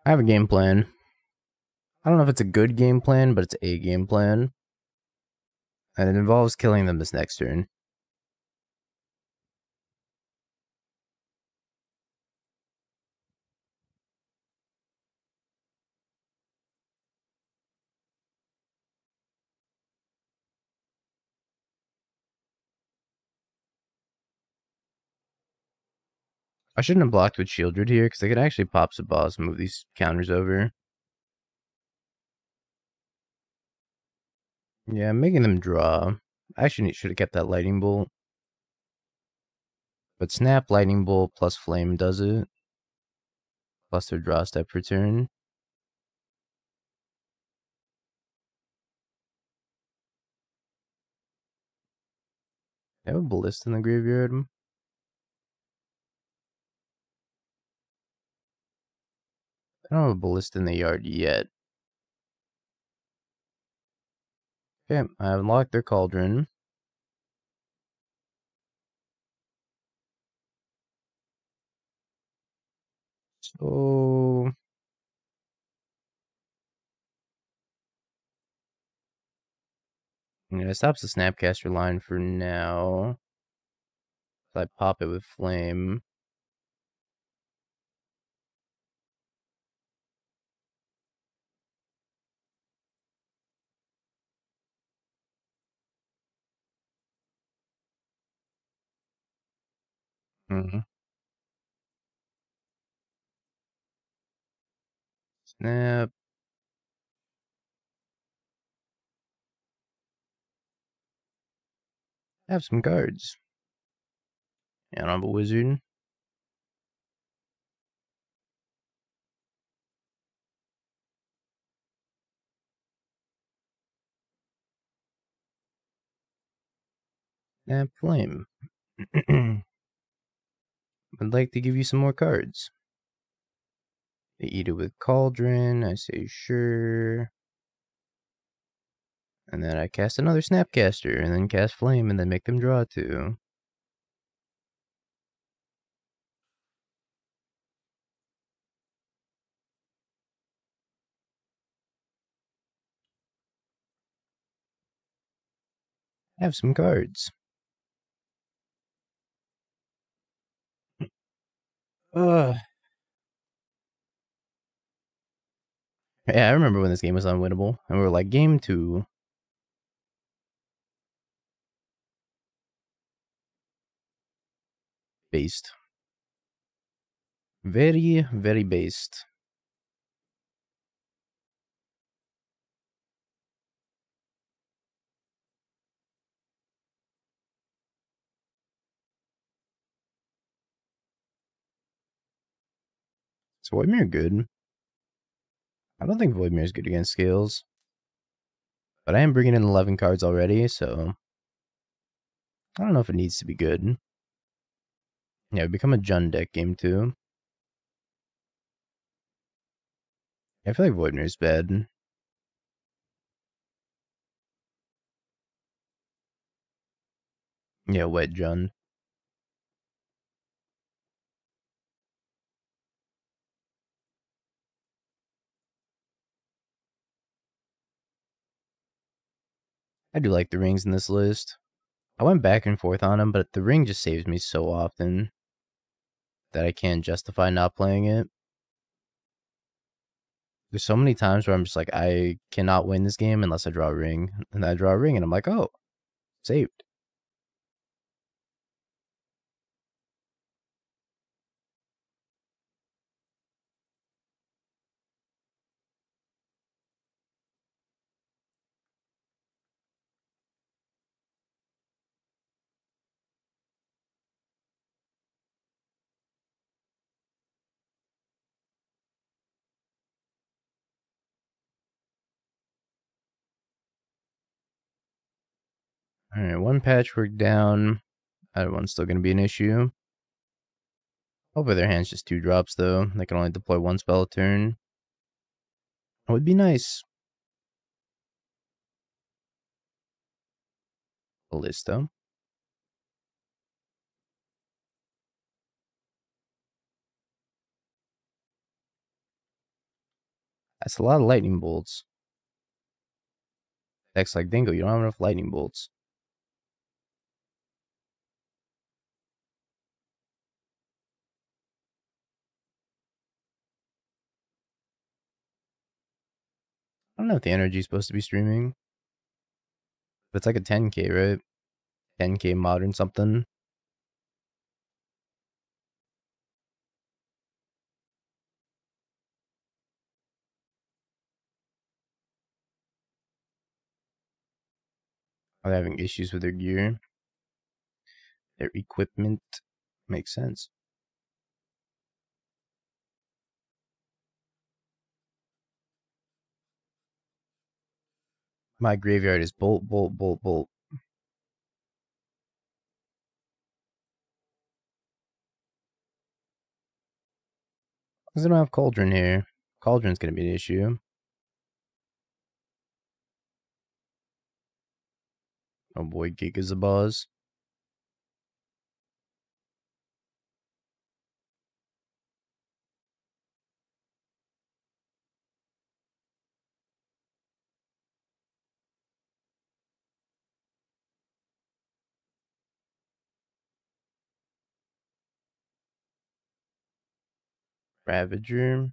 I have a game plan. I don't know if it's a good game plan, but it's a game plan. And it involves killing them this next turn. I shouldn't have blocked with Sheoldred here, because they could actually pop some balls and move these counters over. Yeah, I'm making them draw. I actually should have kept that lightning bolt. But snap, lightning bolt, plus flame does it. Plus their draw step for turn. They have a ballista in the graveyard. I don't have a ballista in the yard yet. Okay, I unlocked their cauldron. So yeah, it stops the Snapcaster line for now. So I pop it with flame. Snap. I have some cards. Yeah, I don't have a wizard. Snap flame. I'd like to give you some more cards. They eat it with cauldron. I say sure. And then I cast another Snapcaster, and then cast flame, and then make them draw two. I have some cards. Yeah, I remember when this game was unwinnable, and we were like, game 2. Based. Very, very based. Is Voidmere good? I don't think Voidmere is good against scales. But I am bringing in 11 cards already, so I don't know if it needs to be good. Yeah, become a Jund deck game 2. I feel like Voidmere is bad. Yeah, wet Jund. I do like the rings in this list. I went back and forth on them, but the ring just saves me so often that I can't justify not playing it. There's so many times where I'm just like, I cannot win this game unless I draw a ring. And I draw a ring and I'm like, oh, saved. Alright, one patchwork down. That one's still going to be an issue. Hopefully their hand's just 2 drops, though. They can only deploy 1 spell a turn. That would be nice. Ballista. That's a lot of lightning bolts. Decks like Dingo, you don't have enough lightning bolts. I don't know if the energy's supposed to be streaming. But it's like a 10k, right? 10k modern something. Are they having issues with their gear? Their equipment? Makes sense. My graveyard is bolt, bolt, bolt, bolt. Because I don't have Cauldron here. Cauldron's going to be an issue. Oh boy, Gigazabaz. Ravager.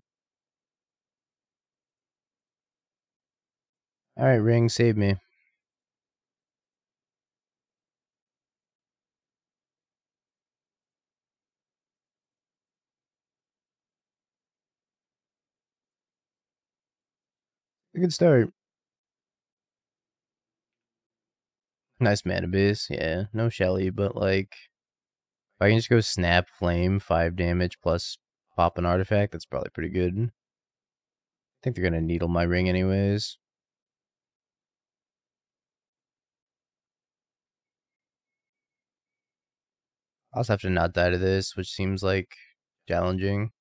Alright, Ring, save me. A good start. Nice mana base, yeah. No Shelly, but like, if I can just go Snap, Flame, 5 damage plus pop an artifact, that's probably pretty good. I think they're gonna needle my ring anyways. I'll also have to not die to this, which seems like challenging.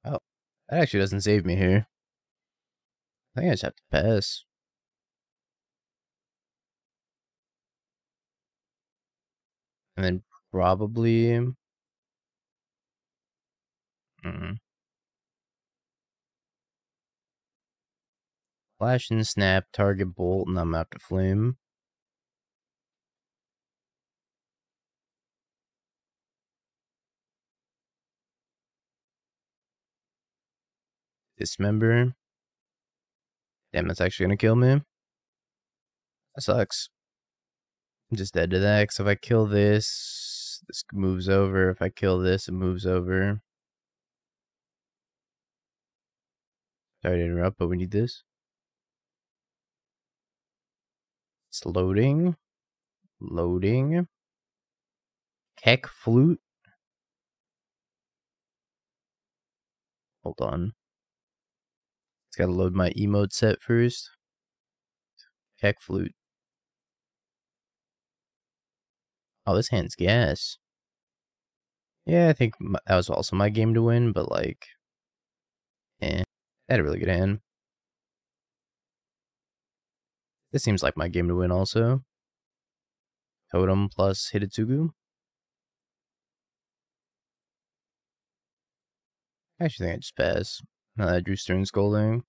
Oh, that actually doesn't save me here. I think I just have to pass. And then probably... Flash and Snap, target Bolt, and I'm after Flame. Dismember. Damn, that's actually gonna kill me. That sucks. I'm just dead to that, because if I kill this, this moves over. If I kill this, it moves over. Sorry to interrupt, but we need this. It's loading. Loading. Keck Flute. Hold on. It's gotta load my emote set first. Keck Flute. Oh, this hand's gas. Yeah, I think that was also my game to win, but like, I had a really good hand. This seems like my game to win also. Totem plus Hidetsugu. I actually think I just pass. I drew Stern Scolding.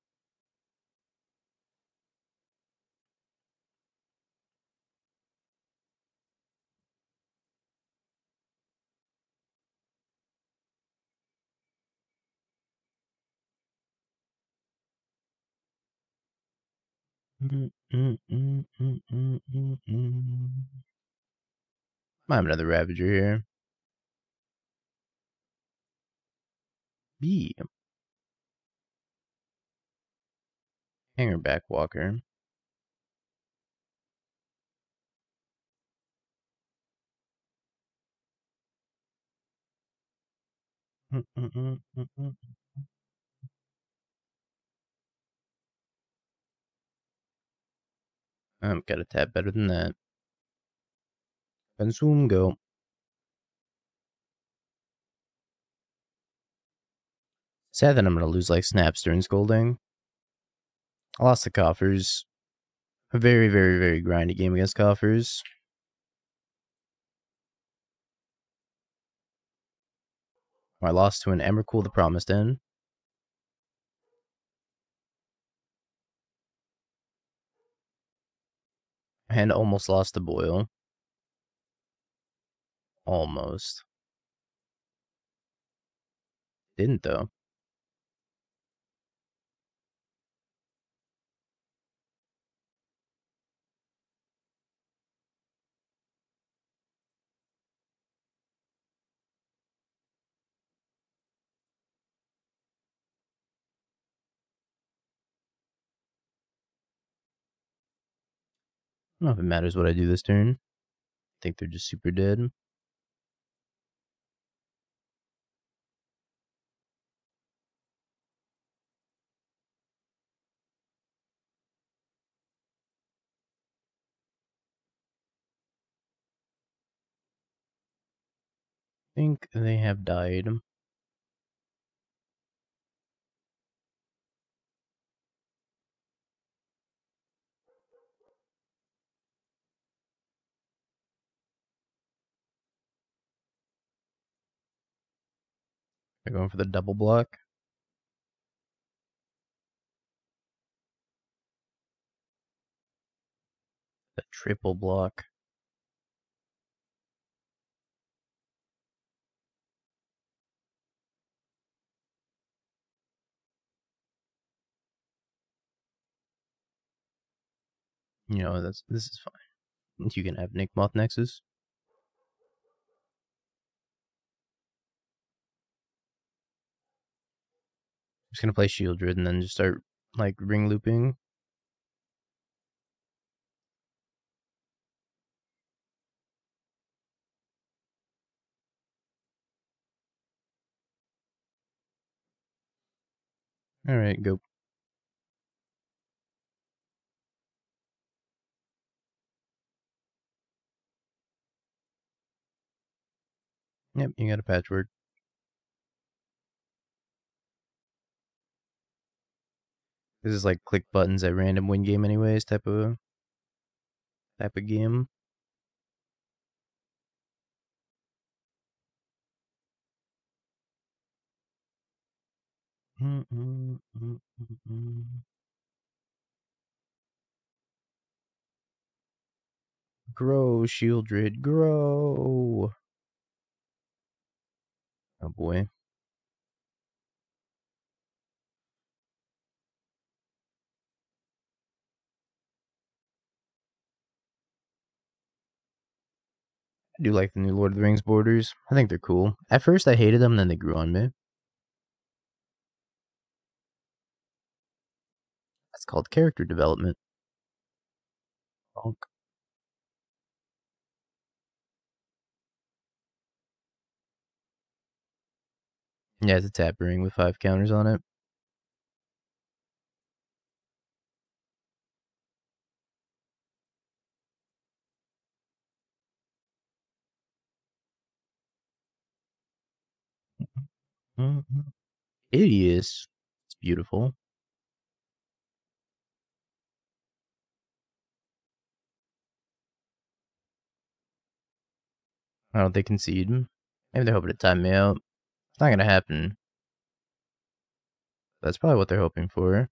Might have another Ravager here. B. Hanger Backwalker. Gotta tap better than that. Consume, go. Sad that I'm gonna lose like Stern Scolding. I lost the coffers. A very, very, very grindy game against coffers. I lost to an Emrakul the Promised End. And almost lost to Boil. Almost. Didn't though. I don't know if it matters what I do this turn. I think they're just super dead. I think they have died. They're going for the double block. The triple block. You know, this is fine. You can have Nickmoth Nexus. I'm just gonna play Sheoldred and then just start like ring looping. Alright, go. Yep, you got a patchwork. This is like click buttons at random win game anyways type of game. Grow, Sheoldred, grow. Oh boy. I do like the new Lord of the Rings borders. I think they're cool. At first I hated them, then they grew on me. That's called character development. Bonk. Yeah, it's a tap ring with 5 counters on it. It is. It's beautiful. I don't think concede. Maybe they're hoping to time me out. It's not gonna happen. That's probably what they're hoping for.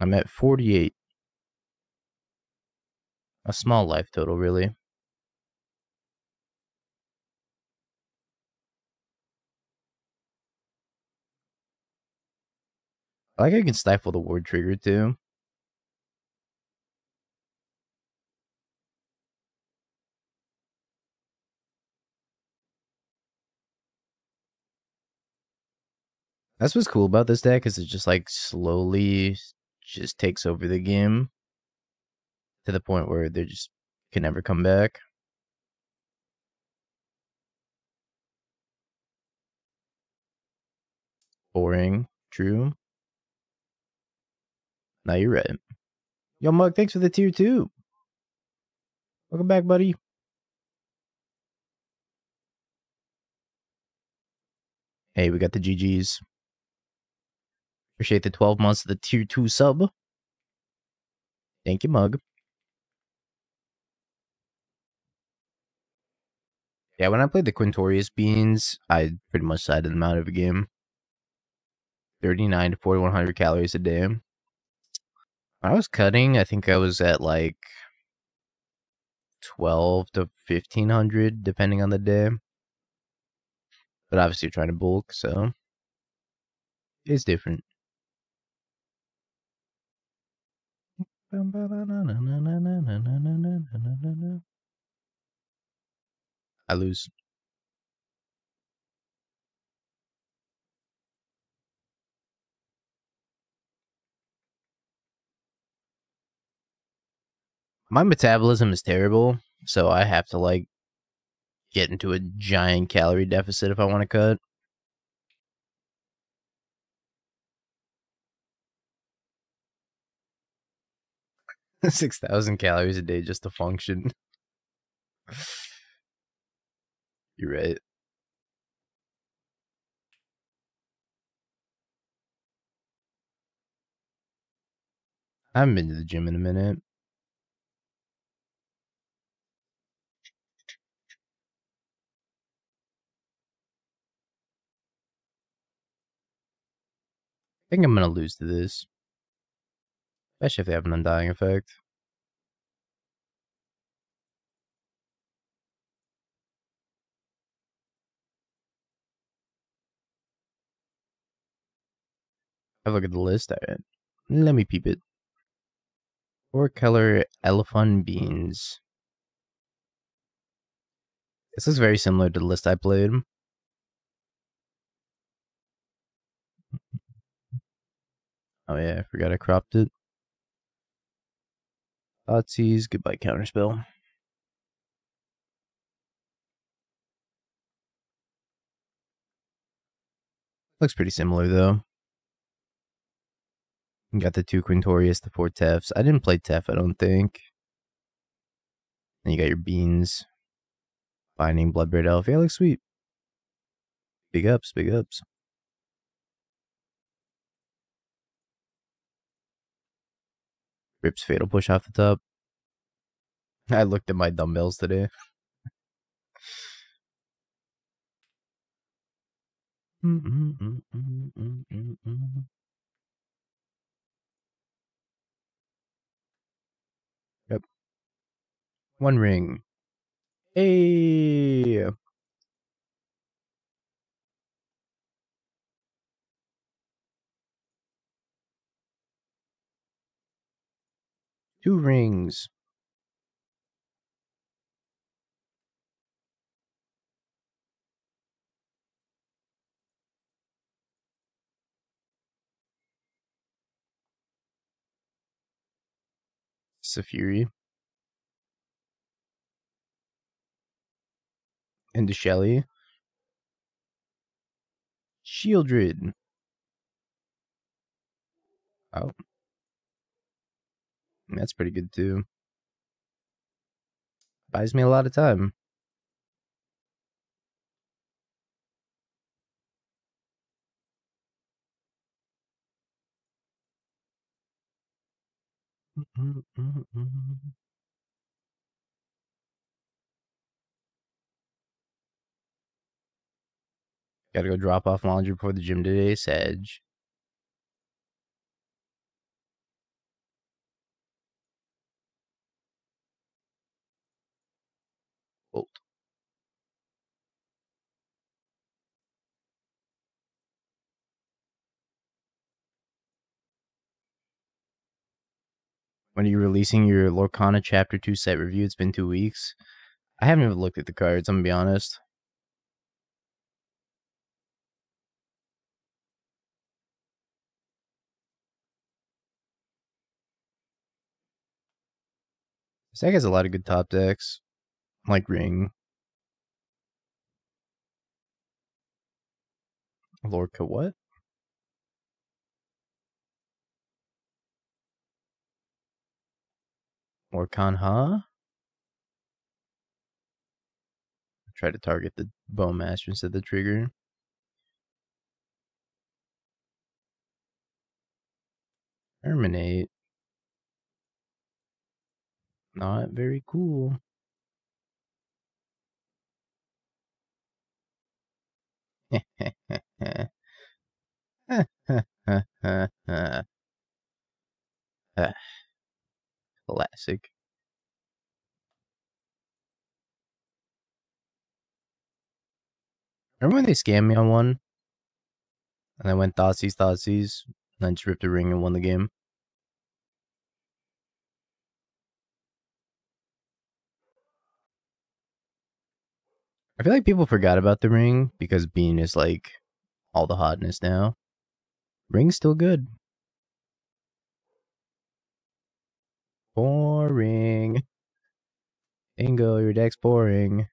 I'm at 48. A small life total, really. I like how you can stifle the ward trigger, too. That's what's cool about this deck, is it just, like, slowly just takes over the game to the point where they just can never come back. Soaring. True. Now you're right. Yo, Mug, thanks for the tier 2. Welcome back, buddy. Hey, we got the GGs. Appreciate the 12 months of the tier 2 sub. Thank you, Mug. Yeah, when I played the Quintorius Beans, I pretty much sided them out of a game. 39 to 4,100 calories a day. When I was cutting, I think I was at like 12 to 1,500, depending on the day. But obviously, you're trying to bulk, so it's different. I lose. My metabolism is terrible, so I have to like get into a giant calorie deficit if I want to cut. 6,000 calories a day just to function. You're right. I haven't been to the gym in a minute. I think I'm going to lose to this. Especially if they have an undying effect. Have a look at the list. Alright. Let me peep it. 4-color elephant beans. This is very similar to the list I played. Oh yeah, I forgot I cropped it. Thoughtseize, goodbye Counterspell. Looks pretty similar though. You got the 2 Quintorius, the 4 Tefs. I didn't play Tef, I don't think. And you got your beans. Binding, Bloodbraid Elf. Yeah, looks sweet. Big ups, big ups. Rips Fatal Push off the top. I looked at my dumbbells today. Yep. 1 ring. Hey! 2 rings. Saphiri. And the Shelly. Sheoldred. Oh. That's pretty good too. Buys me a lot of time. Gotta go drop off laundry before the gym today, Sedge. Bolt. When are you releasing your Lorcana Chapter 2 set review? It's been 2 weeks. I haven't even looked at the cards, I'm gonna be honest. This deck has a lot of good top decks. Like Ring. Lorca what? Or Kanha. Try to target the Bowmaster instead of the trigger. Terminate. Not very cool. Classic. Remember when they scammed me on one? And I went Thoughtseize, and then just ripped a ring and won the game? I feel like people forgot about the ring because Bean is like all the hotness now. Ring's still good. Boring. Bingo, your deck's boring.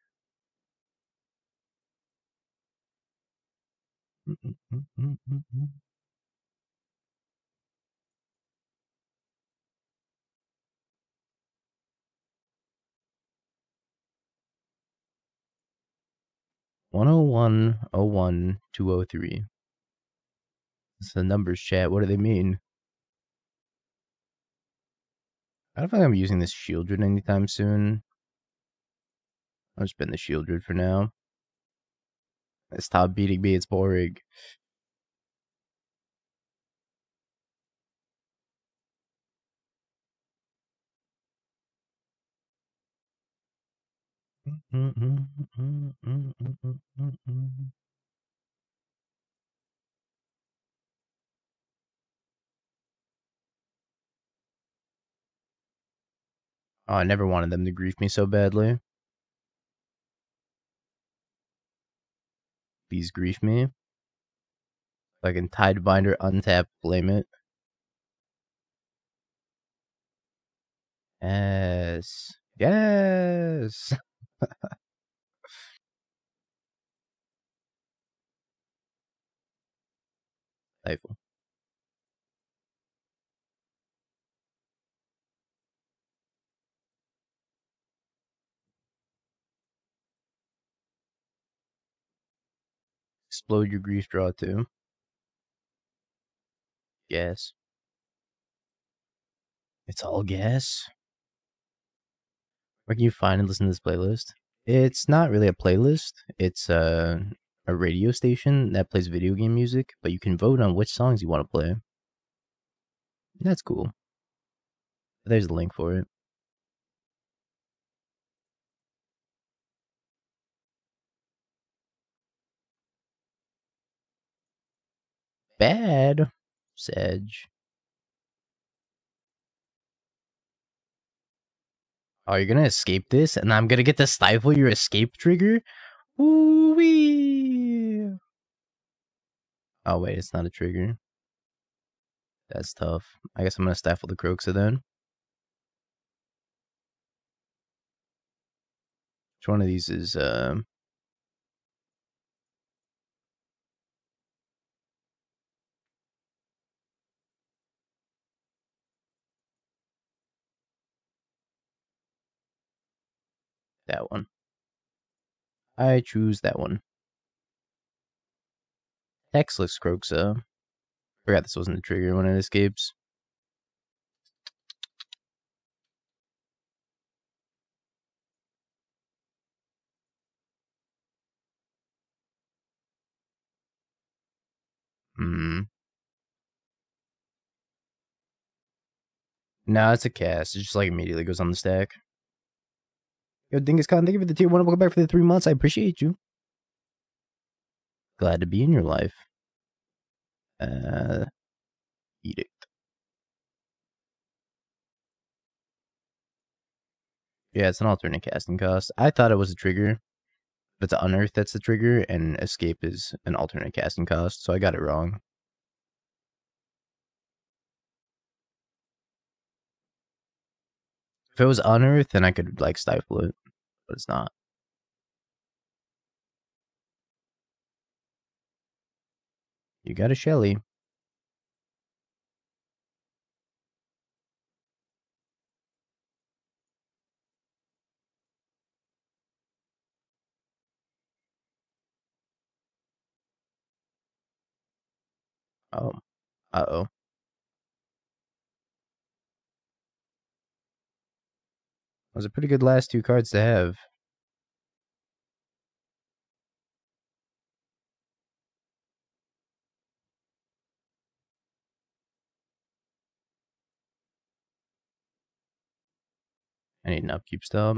$101.01.203. It's the numbers, chat. What do they mean? I don't think I'm using this Sheoldred anytime soon. I'll just spend the Sheoldred for now. Stop beating me, it's boring. Oh, I never wanted them to grief me so badly. Please grief me. I can Tidebinder, untap, flame it. Yes. Yes. Stifle. Explode your grief draw too. Yes. It's all gas. Where can you find and listen to this playlist? It's not really a playlist. It's a radio station that plays video game music, but you can vote on which songs you want to play. That's cool. There's a link for it. Bad. Sedge. Oh, you're gonna escape this, and I'm gonna get to stifle your escape trigger? Woo-wee! Oh, wait, it's not a trigger. That's tough. I guess I'm gonna stifle the Croxa then. Which one of these is, that one. I choose that one. Decklist Croxa. Forgot this wasn't a trigger when it escapes. No, it's a cast. It just like immediately goes on the stack. Yo, Dingus Khan, thank you for the tier 1. Welcome back for the 3 months. I appreciate you. Glad to be in your life. Edict. Yeah, it's an alternate casting cost. I thought it was a trigger. But it's Unearth that's the trigger, and Escape is an alternate casting cost, so I got it wrong. If it was Unearth, then I could, like, stifle it. But it's not. You got a Shelly. Oh. Uh-oh. Those are pretty good last 2 cards to have. I need an upkeep stop.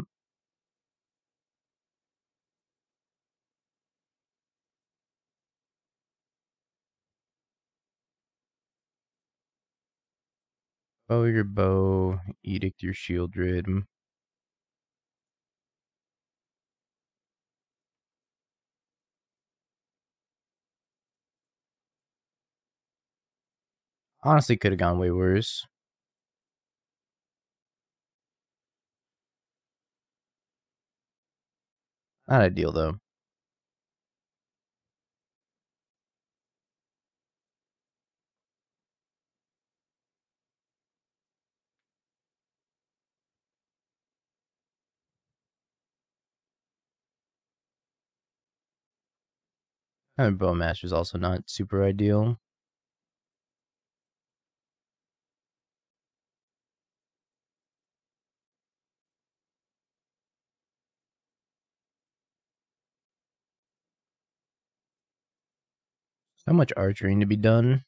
Bow your bow, Edict your Sheoldred. Honestly, could have gone way worse. Not ideal, though. And Bowmaster's also not super ideal. So much archering to be done.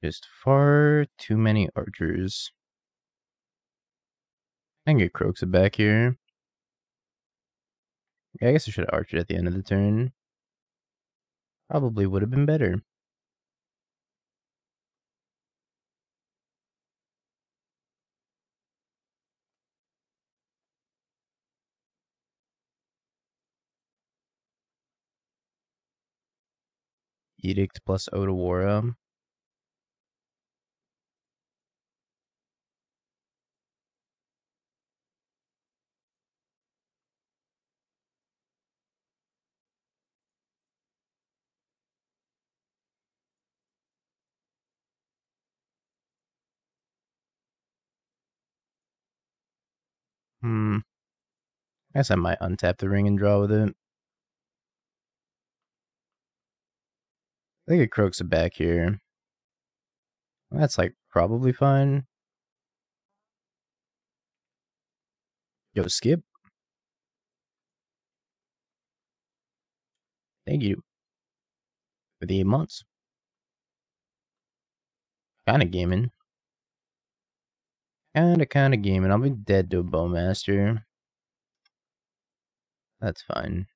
Just far too many archers. I can get Croxa back here. Yeah, I guess I should have archered at the end of the turn. Probably would have been better. Edict plus Otawara. I guess I might untap the ring and draw with it. I think it Croxa back here. That's like probably fine. Yo, skip. Thank you for the 8 months. Kinda gaming. Kinda gaming. I'll be dead to a Bowmaster. That's fine.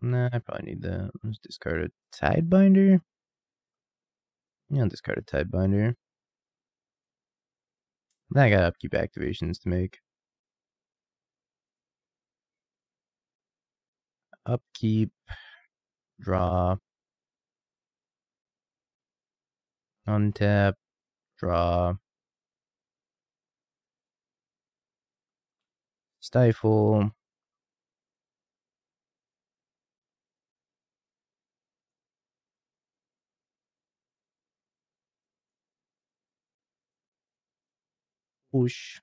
Nah, I probably need that. Let's discard a Tidebinder. Yeah, I'll discard a Tidebinder. Then I got upkeep activations to make. Upkeep. Draw. Untap. Draw. Stifle. Push.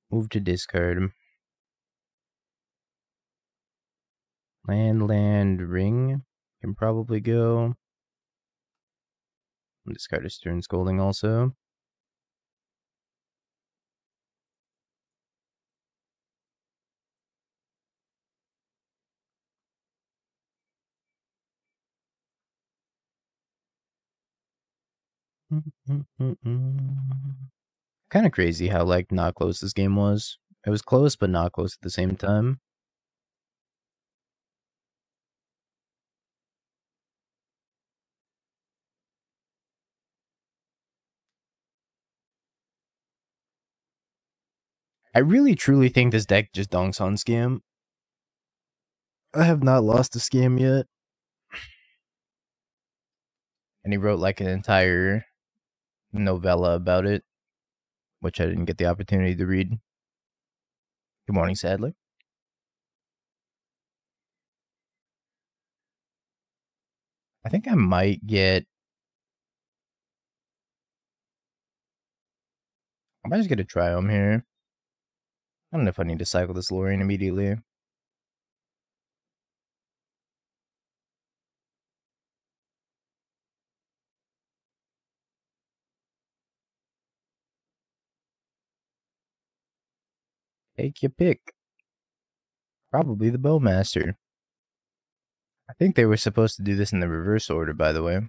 Move to discard. Land, ring. Can probably go. Discard a Stern Scolding also. Kind of crazy how, like, not close this game was. It was close, but not close at the same time. I really truly think this deck just donks on Scam. I have not lost a Scam yet. And he wrote like an entire novella about it, which I didn't get the opportunity to read. Good morning, sadly. I think I might get I might just get a Triome here. I don't know if I need to cycle this Lrien immediately. Take your pick. Probably the Bowmaster. I think they were supposed to do this in the reverse order, by the way.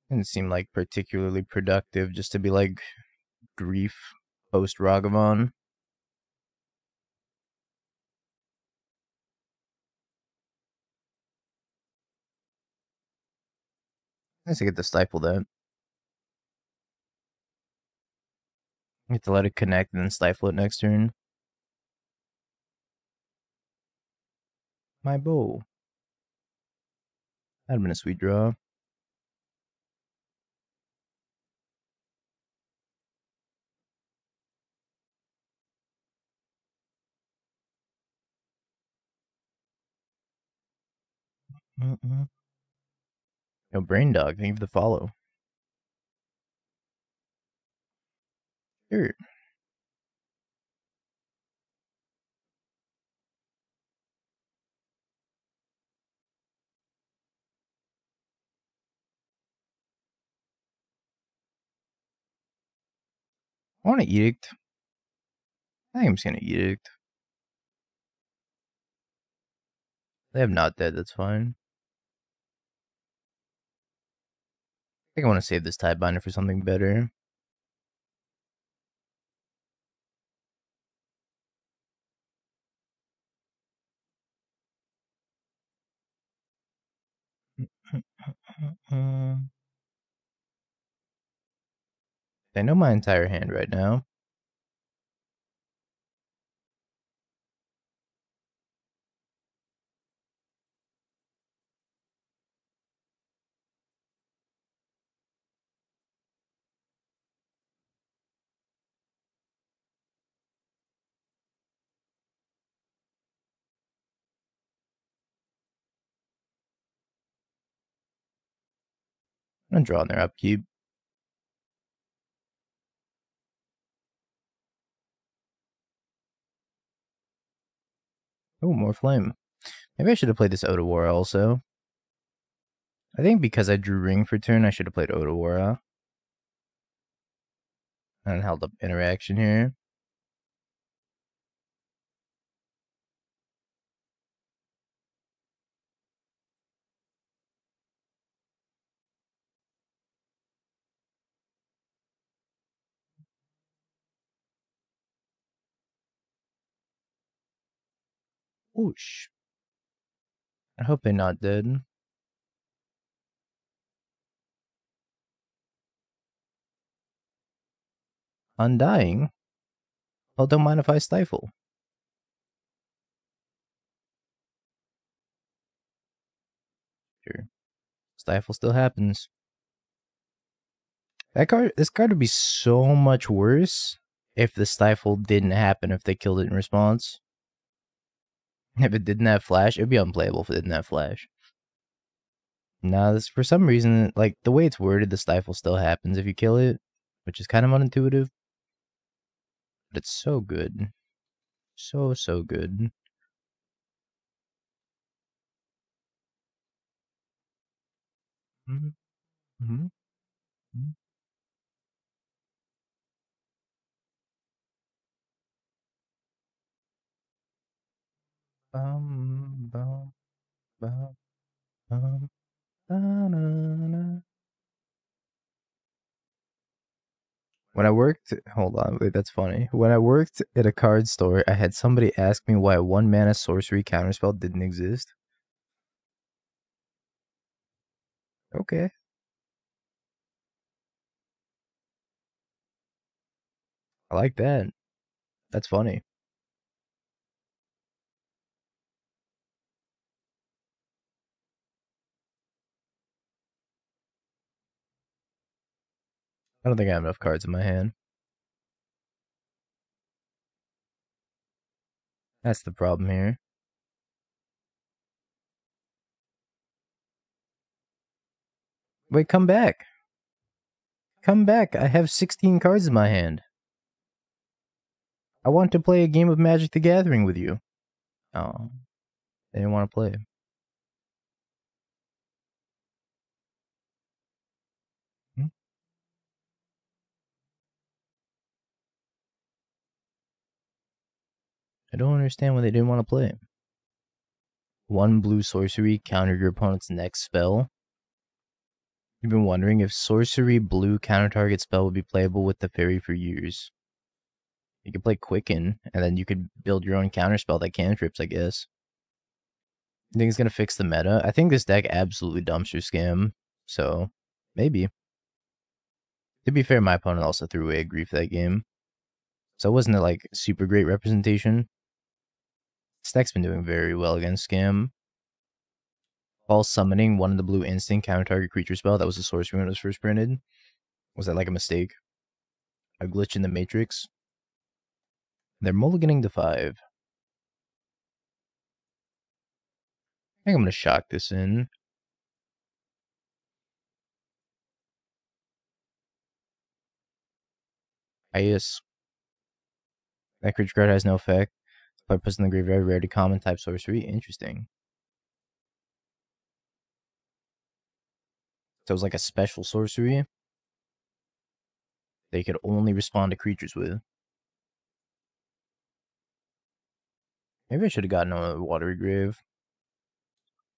Didn't seem like particularly productive just to be like Grief post Ragavan. Nice to get to stifle that. You have to let it connect and then stifle it next turn. My bow. That'd have been a sweet draw. Yo, Brain Dog, thank you for the follow. Sure. I want to Edict. I think I'm just gonna Edict. They have Not Dead, that's fine. I think I want to save this Tidebinder for something better. I know my entire hand right now. I'm gonna draw on their upkeep. Oh, more flame. Maybe I should have played this Otawara also. I think because I drew Ring for turn, I should have played Otawara. And held up interaction here. Whoosh. I hope they're not dead. Undying? Well, don't mind if I stifle. Sure. Stifle still happens. This card would be so much worse if the stifle didn't happen, if they killed it in response. If it didn't have flash, it'd be unplayable if it didn't have flash. Now, this for some reason, like the way it's worded, the stifle still happens if you kill it, which is kind of unintuitive. But it's so good. So good. Mm-hmm. Bum, bum, bum, bum, ba-na-na. When I worked, hold on, wait, that's funny. When I worked at a card store, I had somebody ask me why 1-mana sorcery counterspell didn't exist. Okay. I like that. That's funny. I don't think I have enough cards in my hand. That's the problem here. Wait, come back. Come back. I have 16 cards in my hand. I want to play a game of Magic the Gathering with you. Oh, they didn't want to play. I don't understand why they didn't want to play. 1 blue sorcery, counter your opponent's next spell. You've been wondering if sorcery blue counter target spell would be playable with the fairy for years. You could play Quicken, and then you could build your own counterspell that cantrips, I guess. You think it's going to fix the meta? I think this deck absolutely dumpster scam, so maybe. To be fair, my opponent also threw away a grief that game. So it wasn't a like super great representation. This deck's been doing very well against scam. False summoning, 1 of the blue instant counter target creature spell. That was a sorcery when it was first printed. Was that like a mistake? A glitch in the matrix? They're mulliganing to 5. I think I'm going to shock this in. Yes. That creature card has no effect. But puts in the graveyard, rare to common type sorcery. Interesting. So it was like a special sorcery they could only respond to creatures with. Maybe I should have gotten a Watery Grave.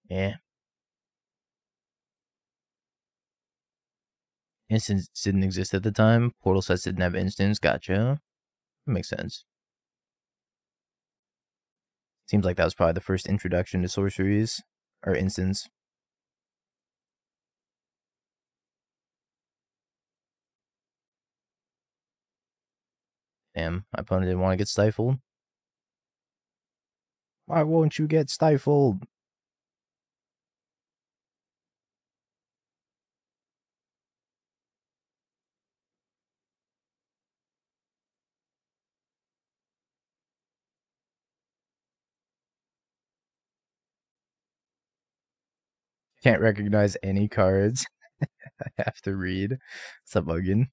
Yeah. Instance didn't exist at the time. Portal sets didn't have instants. Gotcha. That makes sense. Seems like that was probably the first introduction to sorceries. Or instants. Damn, my opponent didn't want to get stifled. Why won't you get stifled? Can't recognize any cards. I have to read. What's up, Muggin?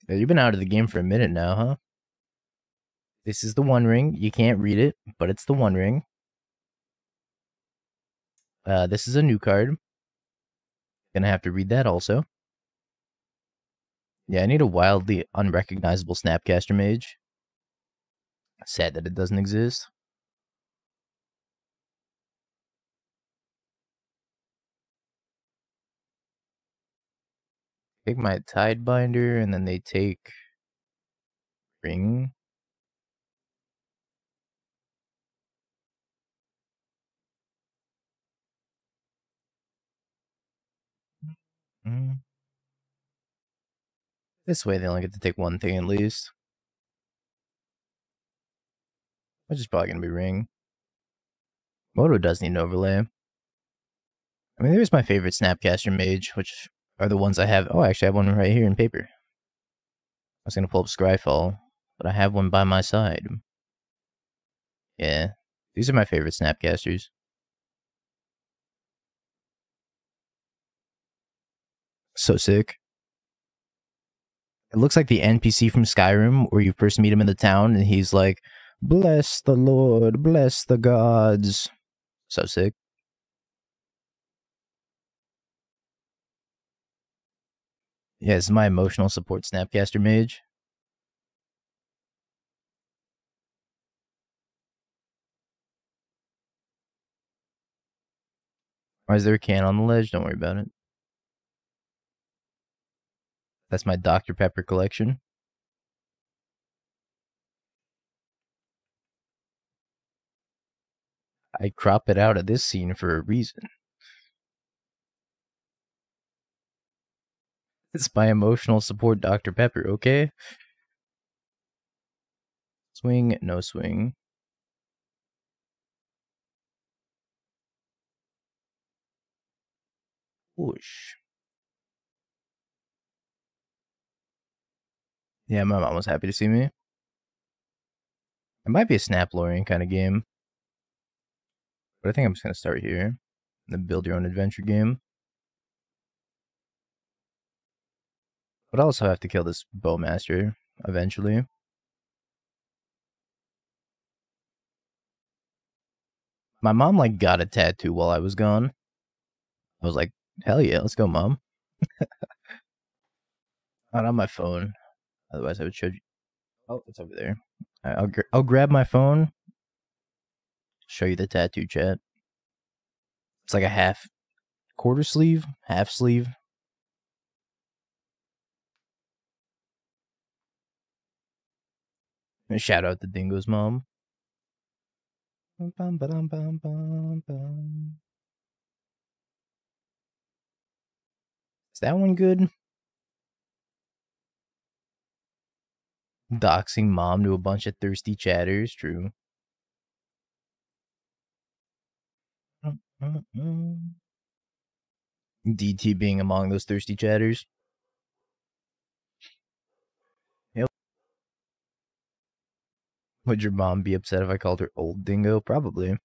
Yeah, you've been out of the game for a minute now, huh? This is the One Ring. You can't read it, but it's the One Ring. This is a new card. Gonna have to read that also. Yeah, I need a wildly unrecognizable Snapcaster Mage. Sad that it doesn't exist. Take my Tidebinder, and then they take Ring. This way they only get to take one thing at least. Which is probably going to be Ring. Moto does need an overlay. I mean, there's my favorite Snapcaster Mage, which are the ones I have. Oh, actually, I have one right here in paper. I was going to pull up Scryfall, but I have one by my side. Yeah, these are my favorite Snapcasters. So sick. It looks like the NPC from Skyrim, where you first meet him in the town, and he's like, "Bless the Lord, bless the gods." So sick. Yeah, it's my emotional support Snapcaster Mage. Or is there a can on the ledge? Don't worry about it. That's my Dr. Pepper collection. I crop it out of this scene for a reason. It's my emotional support Dr. Pepper, okay? Swing, no swing. Whoosh. Yeah, my mom was happy to see me. It might be a Snap Lrien kind of game. But I think I'm just going to start here. The build your own adventure game. But I also have to kill this Bowmaster eventually. My mom like got a tattoo while I was gone. I was like, hell yeah, let's go, Mom. Not on my phone. Otherwise I would show you. Oh, it's over there. I'll grab my phone. Show you the tattoo, chat. It's like a quarter sleeve, half sleeve. And shout out to Dingo's mom. Is that one good? Doxing mom to a bunch of thirsty chatters, true. DT being among those thirsty chatters. Yep. Would your mom be upset if I called her old Dingo? Probably.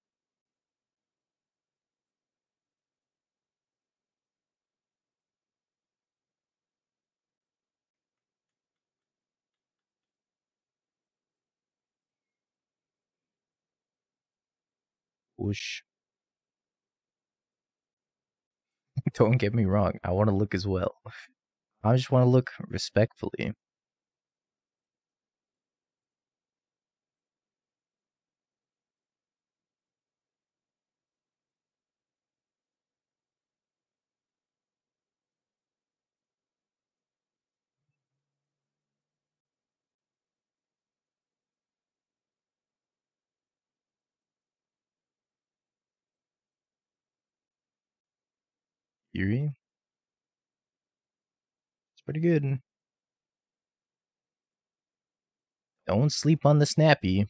Whoosh. Don't get me wrong. I want to look as well. I just want to look respectfully. Eerie? It's pretty good. Don't sleep on the snappy.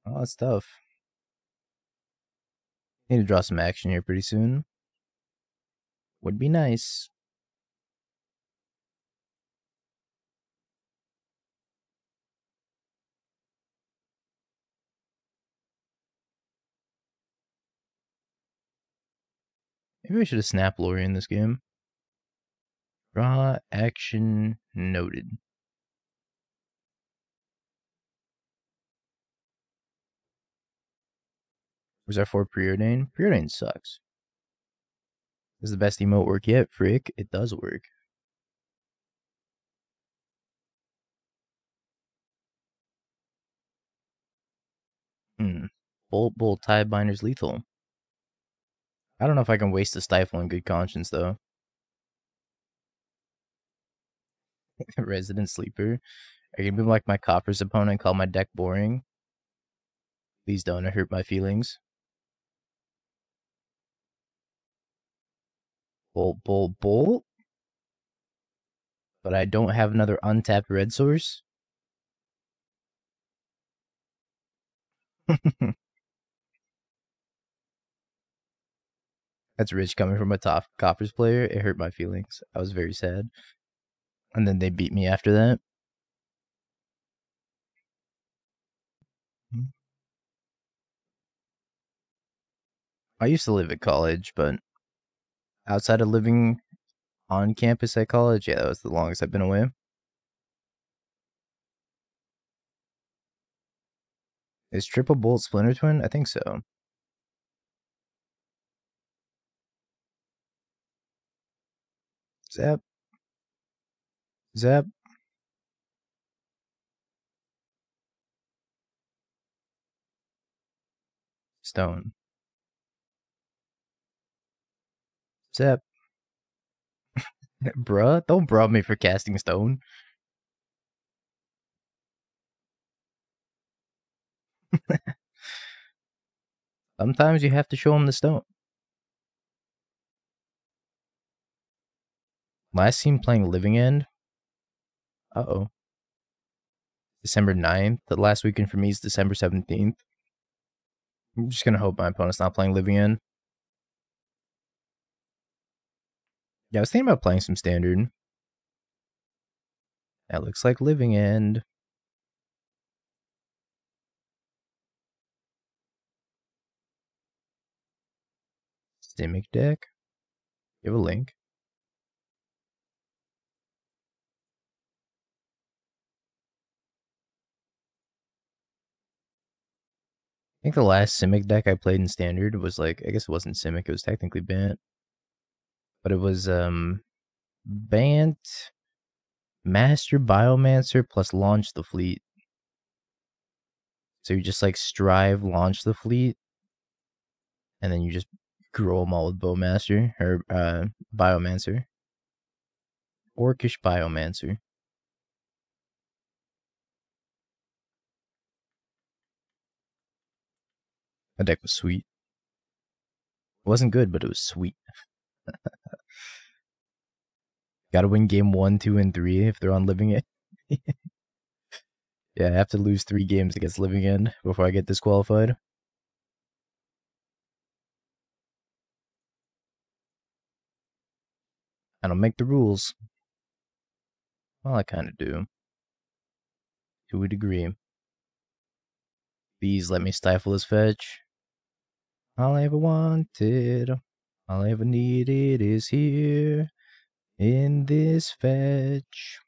Oh, that's tough. Need to draw some action here pretty soon. Would be nice. Maybe we should have snapped Lori in this game. Draw action noted. Was our 4 Preordain? Preordain sucks. This is the best emote work yet, frick. It does work. Bolt Tidebinder's lethal. I don't know if I can waste a Stifle in good conscience, though. Resident Sleeper. Are you gonna be like my Coppers opponent and call my deck boring? Please don't hurt my feelings. Bolt. But I don't have another untapped red source. That's rich coming from a top Coppers player. It hurt my feelings. I was very sad. And then they beat me after that. I used to live at college, but outside of living on campus at college, yeah, that was the longest I've been away. Is Triple Bolt Splinter Twin? I think so. Zap. Zap. Stone. Zap. Bruh, don't bruh me for casting stone. Sometimes you have to show him the stone. Last team playing Living End. Uh-oh. December 9th. The last weekend for me is December 17th. I'm just gonna hope my opponent's not playing Living End. Yeah, I was thinking about playing some Standard. That looks like Living End. Simic deck. You have a link. I think the last Simic deck I played in Standard was like, I guess it wasn't Simic, it was technically Bant. But it was Bant, Master Biomancer plus Launch the Fleet. So you just like Strive, Launch the Fleet, and then you just grow them all with Bowmaster, or Biomancer. Orcish Biomancer. That deck was sweet. It wasn't good, but it was sweet. Gotta win game 1, 2, and 3 if they're on Living End. Yeah, I have to lose 3 games against Living End before I get disqualified. I don't make the rules. Well, I kind of do. To a degree. Please let me stifle this fetch. All I ever wanted, all I ever needed is here in this fetch.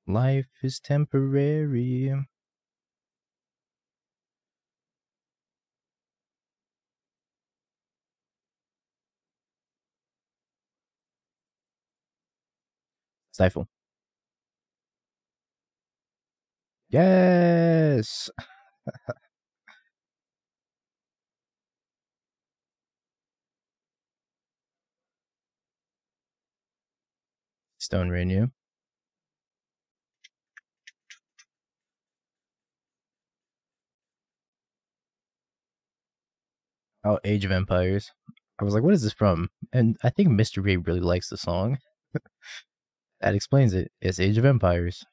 Life is temporary. Stifle. Yes! Stone Renew. Oh, Age of Empires. I was like, what is this from? And I think Mr. Ray really likes the song. That explains it. It's Age of Empires.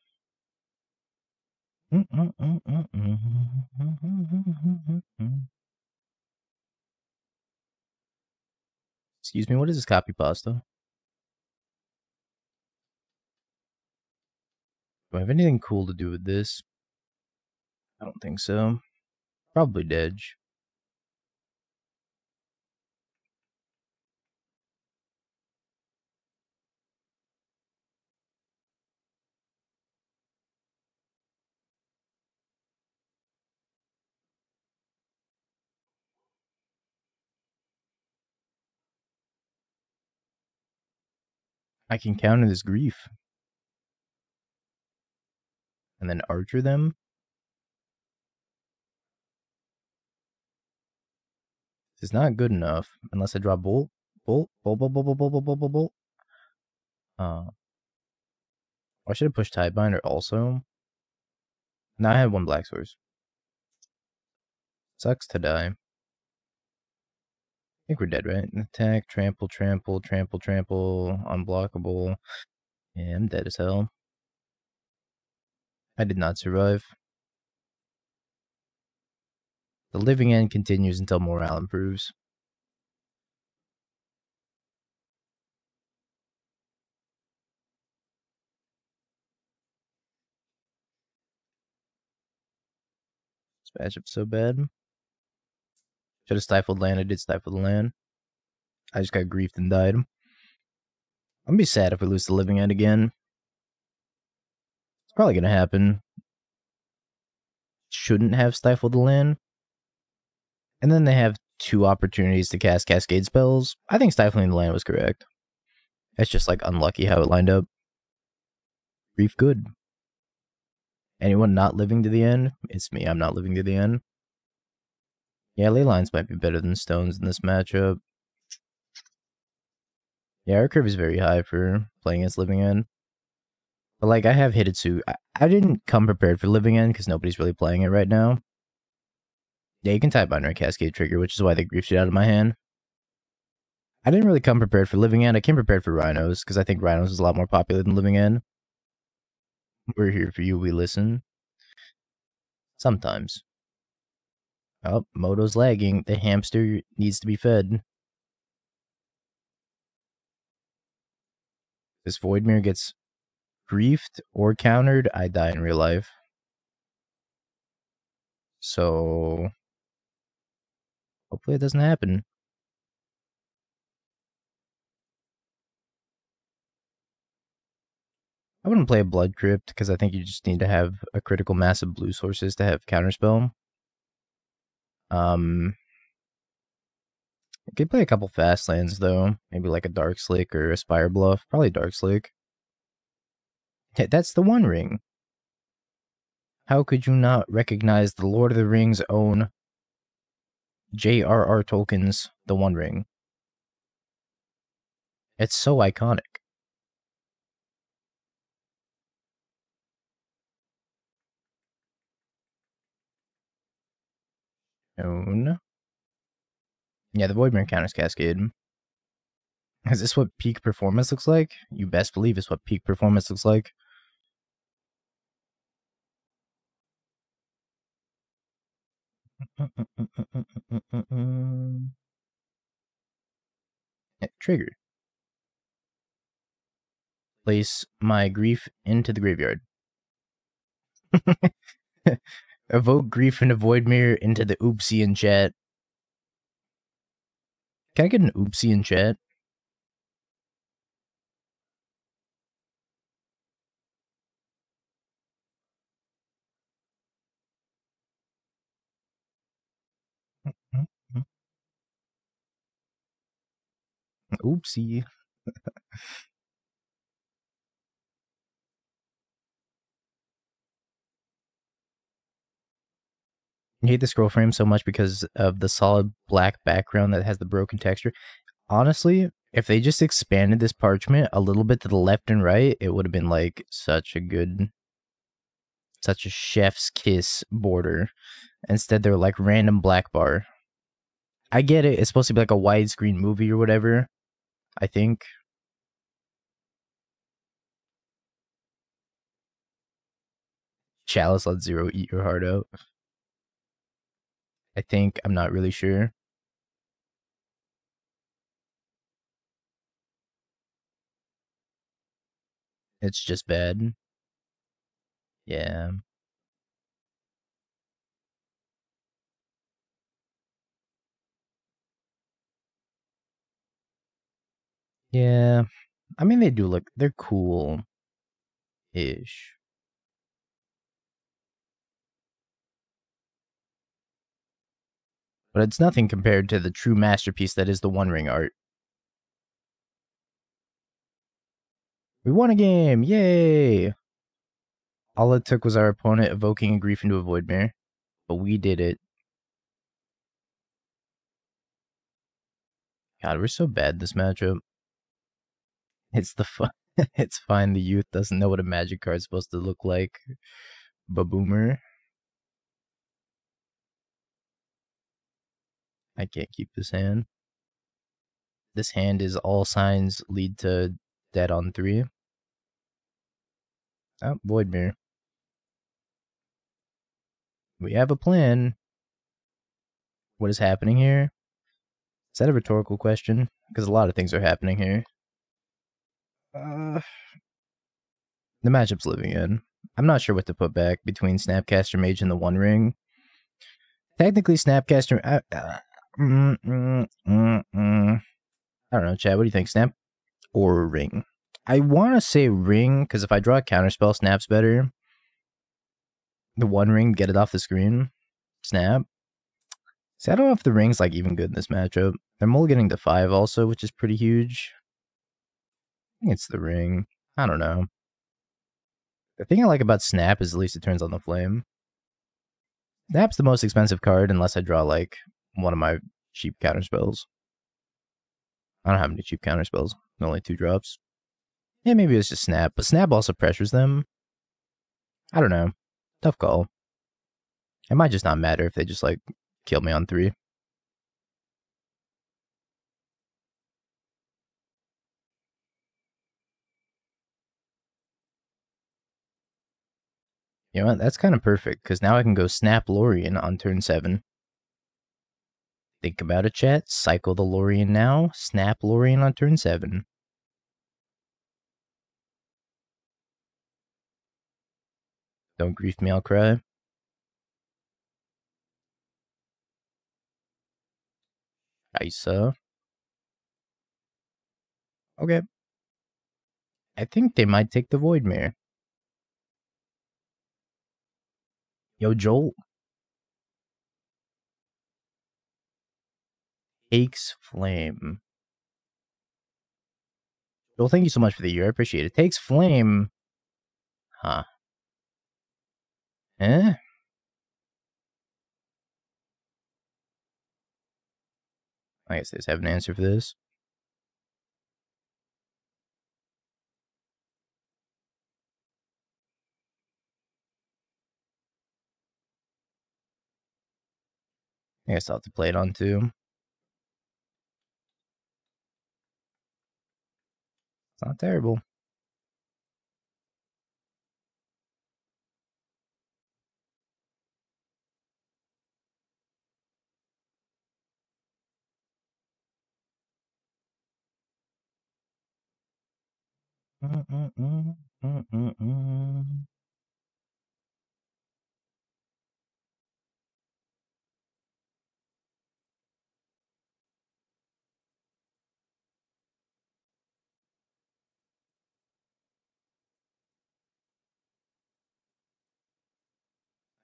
Excuse me, what is this copy pasta? Do I have anything cool to do with this? I don't think so. Probably Dedge. I can counter this grief. And then archer them. This is not good enough unless I draw bolt. Bolt. I should have pushed Tidebinder also. Now I have 1 black source. Sucks to die. I think we're dead, right? Attack, trample, unblockable. Yeah, I'm dead as hell. I did not survive. The Living End continues until morale improves. This matchup's so bad. Should have stifled land. I did stifle the land. I just got griefed and died. I'm gonna be sad if we lose the Living End again. It's probably gonna happen. Shouldn't have stifled the land. And then they have 2 opportunities to cast Cascade spells. I think stifling the land was correct. It's just like unlucky how it lined up. Grief good. Anyone not living to the end? It's me, I'm not living to the end. Yeah, ley lines might be better than stones in this matchup. Yeah, our curve is very high for playing against Living End. But like, I have Hidetsugu. I didn't come prepared for Living End because nobody's really playing it right now. Yeah, you can Tidebinder a Cascade trigger, which is why they griefed it out of my hand. I didn't really come prepared for Living End. I came prepared for Rhinos because I think Rhinos is a lot more popular than Living End. We're here for you, we listen. Sometimes. Oh, Moto's lagging. The hamster needs to be fed. This Voidmere gets griefed or countered, I die in real life. So hopefully it doesn't happen. I wouldn't play a Blood Crypt because I think you just need to have a critical mass of blue sources to have Counterspell. You could play a couple fast lands though, maybe like a Dark Slick or a Spire Bluff. Probably Dark Slick. Hey, that's the One Ring. How could you not recognize the Lord of the Rings' own J.R.R. Tolkien's The One Ring? It's so iconic. Own. Yeah, the Voidmere counters Cascade. Is this what peak performance looks like? You best believe it's what peak performance looks like. Trigger. Place my grief into the graveyard. Evoke grief into Voidmere into the oopsie in chat. Can I get an oopsie in chat? Oopsie. I hate the scroll frame so much because of the solid black background that has the broken texture. Honestly, if they just expanded this parchment a little bit to the left and right, it would have been like such a chef's kiss border. Instead, they're like random black bar. I get it. It's supposed to be like a widescreen movie or whatever, I think. Chalice let Zero eat your heart out. I think. I'm not really sure. It's just bad. Yeah. Yeah. I mean, they do look, they're cool-ish. But it's nothing compared to the true masterpiece that is the One Ring art. We won a game! Yay! All it took was our opponent evoking a grief into a Voidmere. But we did it. God, we're so bad this matchup. It's the fun. It's fine. The youth doesn't know what a magic card's supposed to look like. Baboomer. I can't keep this hand. This hand is all signs lead to dead on 3. Oh, Voidmere. We have a plan. What is happening here? Is that a rhetorical question? Because a lot of things are happening here. The matchup's living in. I'm not sure what to put back between Snapcaster Mage and the One Ring. Technically, Snapcaster... I don't know, Chad. What do you think? Snap or Ring? I want to say Ring, because if I draw a Counterspell, Snap's better. The One Ring, get it off the screen. Snap. See, I don't know if the Ring's like even good in this matchup. They're mulliganing to 5 also, which is pretty huge. I think it's the Ring. I don't know. The thing I like about Snap is at least it turns on the flame. Snap's the most expensive card unless I draw like one of my cheap counterspells. I don't have any cheap counterspells. Only 2 drops. Yeah, maybe it's just Snap, but Snap also pressures them. I don't know. Tough call. It might just not matter if they just like kill me on 3. You know what? That's kind of perfect, because now I can go snap Lrien on turn 7. Think about it, chat. Cycle the Lrien now. Snap Lrien on turn 7. Don't grief me, I'll cry. Isa. Okay. I think they might take the Voidmare. Yo, Joel. Takes Flame. Joel, thank you so much for the year. I appreciate it. Takes Flame. Huh. Eh? I guess they just have an answer for this. I guess I'll have to play it on too. It's not terrible.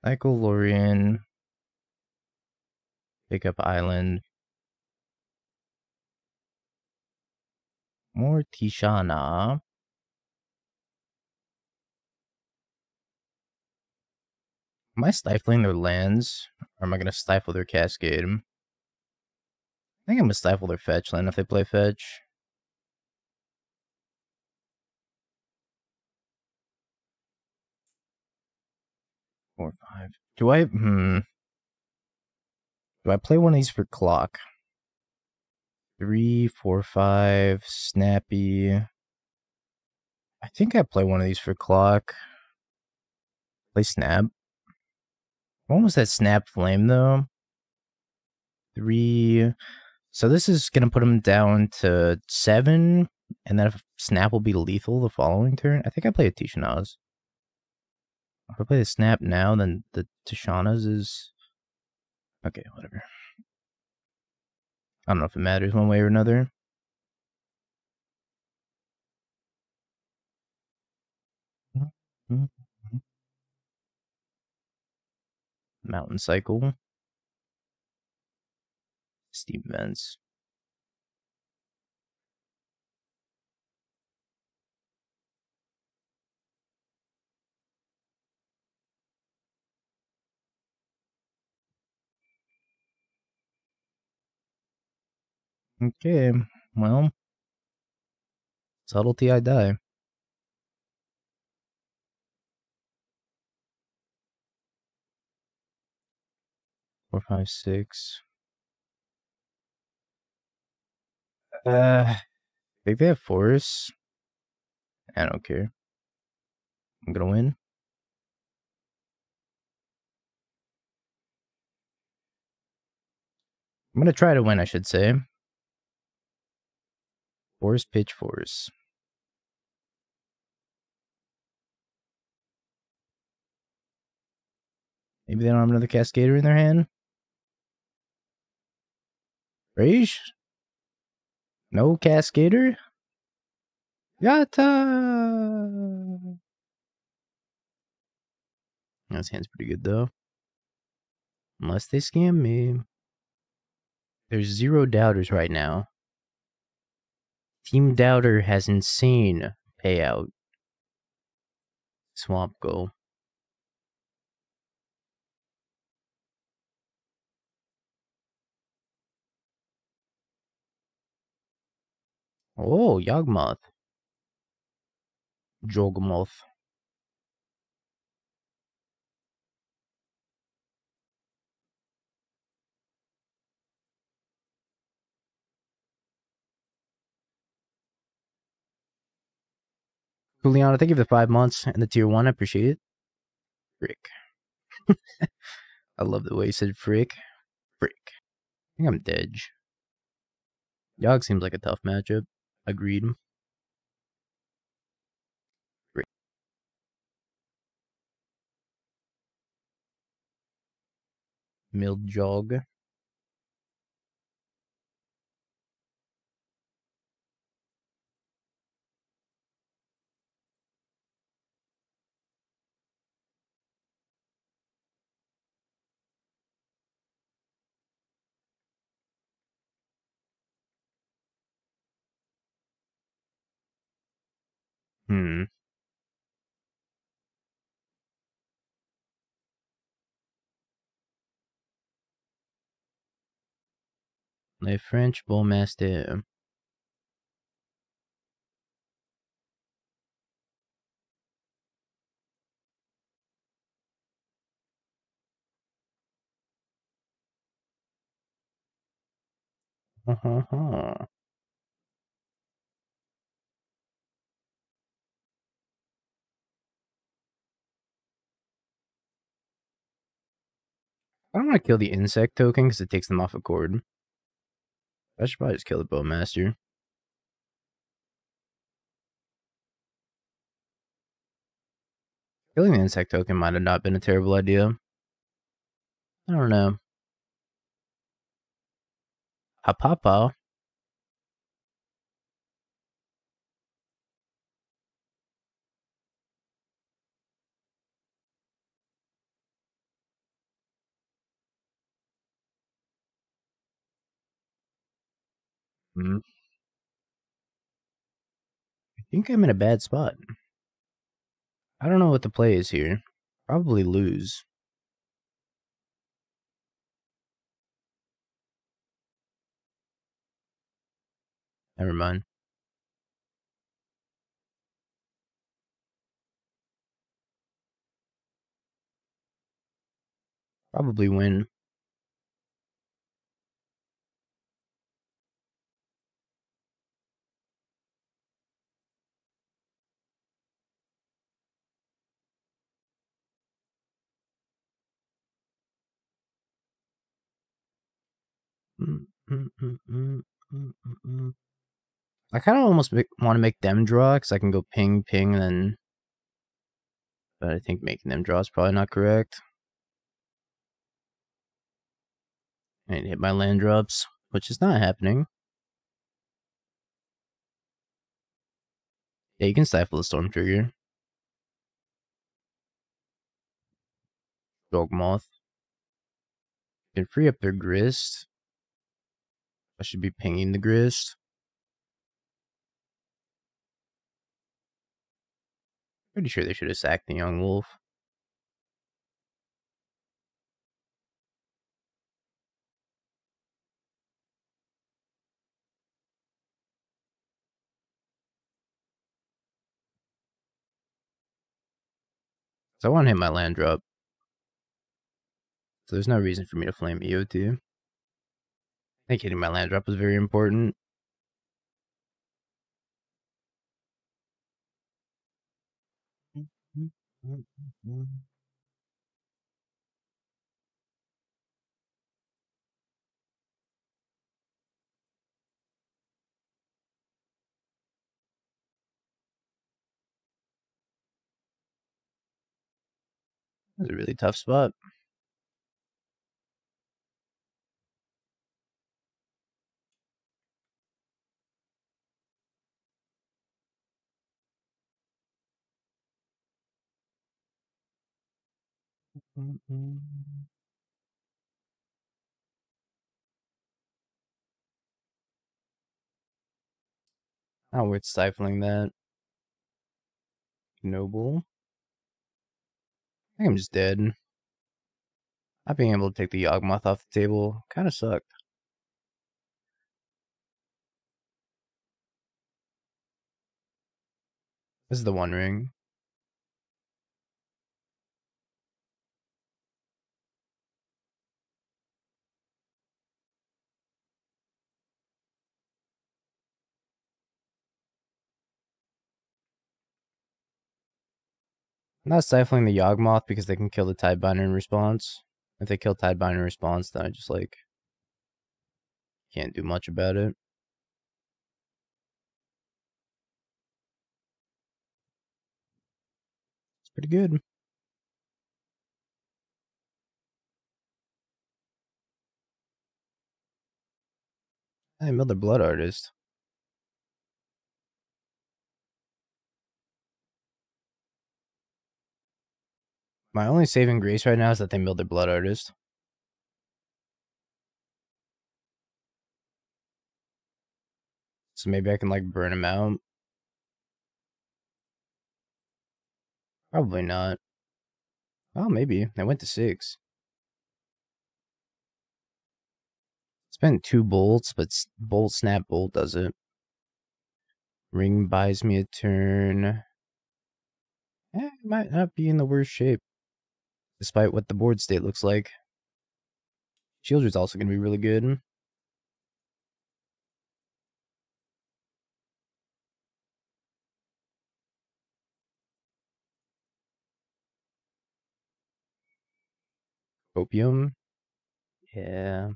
Cycle Lrien. Pick up Island. More Tishana. Am I stifling their lands? Or am I going to stifle their Cascade? I think I'm going to stifle their fetch land if they play fetch. Four, 5. Do I... Do I play one of these for clock? 3, 4, 5. Snappy. I think I play one of these for clock. Play snap. When was that snap flame, though? 3... So this is going to put him down to 7, and then if snap will be lethal the following turn. I think I play a Tishana's. If I play the snap now, then the Tishana's is... Okay, whatever. I don't know if it matters one way or another. Mountain Cycle. Steam Vents. Okay, well, subtlety I die. 4, 5, 6. Think they have Force. I don't care. I'm gonna win. I'm gonna try to win, I should say. Force, pitch, Force. Maybe they don't have another Cascader in their hand. Rage? No Cascader? Yatta! This hand's pretty good, though. Unless they scam me. There's 0 doubters right now. Team Doubter has insane payout. Swamp goal. Oh, Yawgmoth. Jogmoth. Juliana, thank you for the 5 months and the tier 1. I appreciate it. Frick. I love the way he said frick. Frick. I think I'm dead. Yogg seems like a tough matchup. Agreed. Frick. Mild jog. A French Bowmaster. I don't want to kill the insect token because it takes them off a cord. I should probably just kill the Bowmaster. Killing the insect token might have not been a terrible idea. I don't know. Hapapa. I think I'm in a bad spot. I don't know what the play is here. Probably lose. Never mind. Probably win. I kind of almost want to make them draw because I can go ping, ping, and then. But I think making them draw is probably not correct. And hit my land drops, which is not happening. Yeah, you can stifle the storm trigger. Dogmoth. You can free up their grist. I should be pinging the grist. Pretty sure they should have sacked the young wolf. So I want to hit my land drop. So there's no reason for me to flame EO2. I think hitting my land drop is very important. That's a really tough spot. Not worth stifling that. Noble. I think I'm just dead. Not being able to take the Yawgmoth off the table kind of sucked. This is the One Ring. I'm not stifling the Yawgmoth because they can kill the Tidebinder in response. If they kill Tidebinder in response, then I just, like, can't do much about it. It's pretty good. Hey, another Blood Artist. My only saving grace right now is that they milled their Blood Artist. So maybe I can, like, burn him out. Probably not. Oh, maybe. I went to 6. Spent 2 bolts, but Bolt Snap Bolt does it. Ring buys me a turn. Might not be in the worst shape. Despite what the board state looks like. Sheoldred's also going to be really good. Opium. Yeah.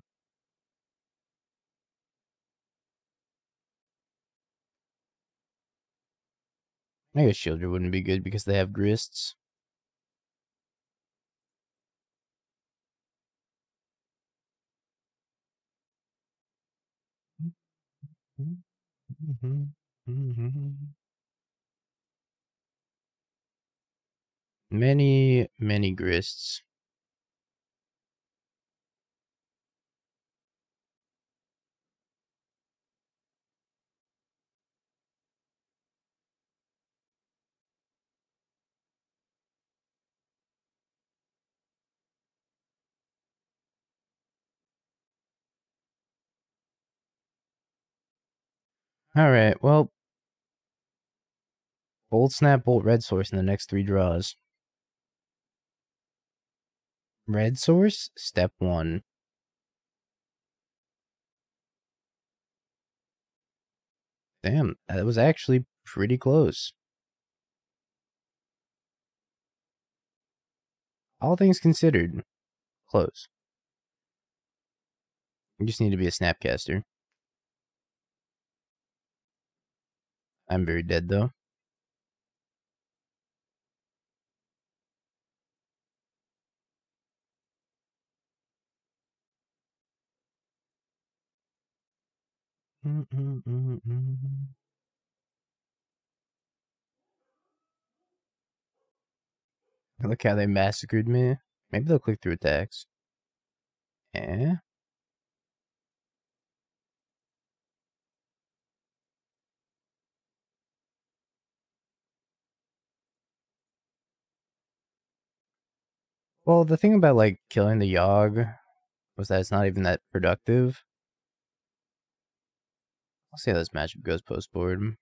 I guess Sheoldred wouldn't be good because they have Grists. Many, many Grists. Alright, well. Bolt Snap, Bolt Red Source in the next 3 draws. Red Source, step 1. Damn, that was actually pretty close. All things considered, close. You just need to be a Snapcaster. I'm very dead, though. Look how they massacred me. Maybe they'll click through attacks. Eh? Well, the thing about, like, killing the Yogg was that it's not even that productive. I'll see how this matchup goes post-board.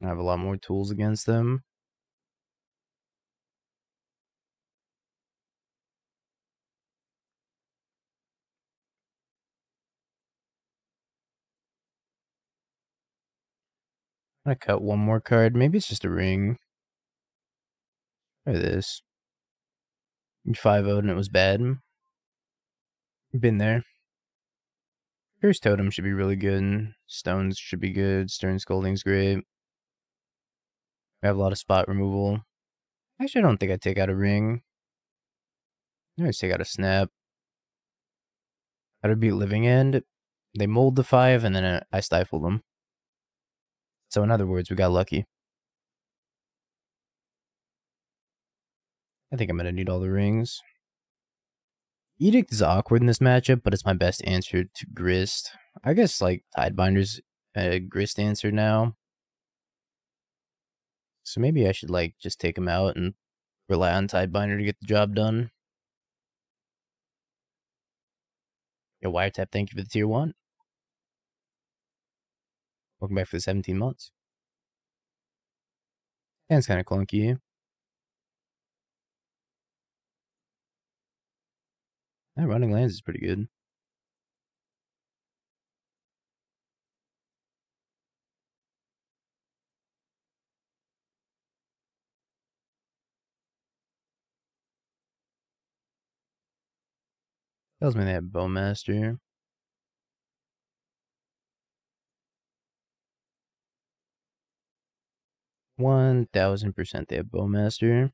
I have a lot more tools against them. I'm gonna cut one more card. Maybe it's just a ring. Try this. You 5-0'd and it was bad. Been there. Cursed Totem should be really good. Stones should be good. Stern Scolding's great. We have a lot of spot removal. Actually, I don't think I'd take out a ring. I always take out a snap. How to beat Living End? They mold the 5 and then I stifle them. So in other words, we got lucky. I think I'm gonna need all the rings. Edict is awkward in this matchup, but it's my best answer to Grist. I guess, like, Tidebinder's a Grist answer now. So maybe I should, like, just take him out and rely on Tidebinder to get the job done. Yo, Wiretap, thank you for the tier 1. Welcome back for the 17 months. And it's kind of clunky. That running lands is pretty good. Tells me they have Bowmaster. 1000% they have Bowmaster.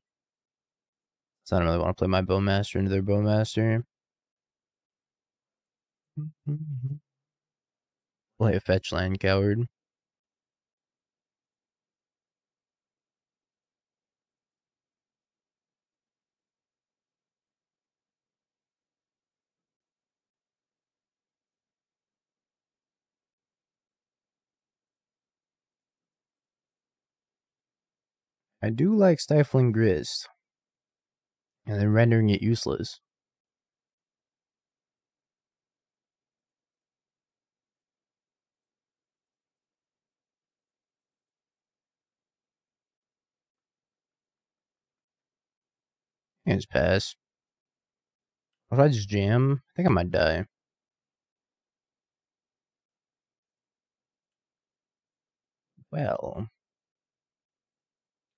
So I don't really want to play my Bowmaster into their Bowmaster. Play a fetch land, coward. I do like Stifling Grist. And then rendering it useless. I just pass. If I just jam, I think I might die. Well.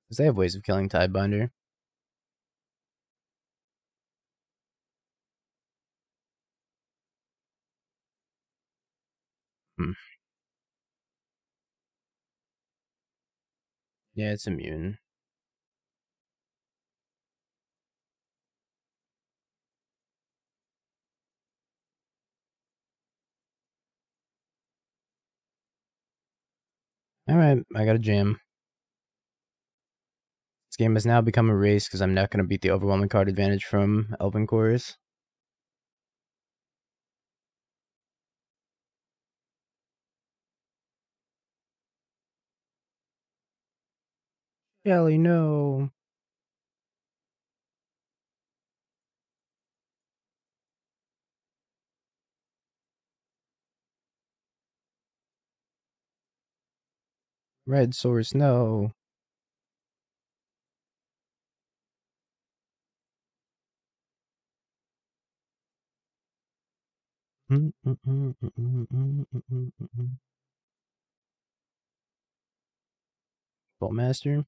Because they have ways of killing Tidebinder. Yeah, it's immune. Alright, I got a jam. This game has now become a race because I'm not going to beat the overwhelming card advantage from Elven Chorus. Shelly, no. Red source, no. Bowmaster.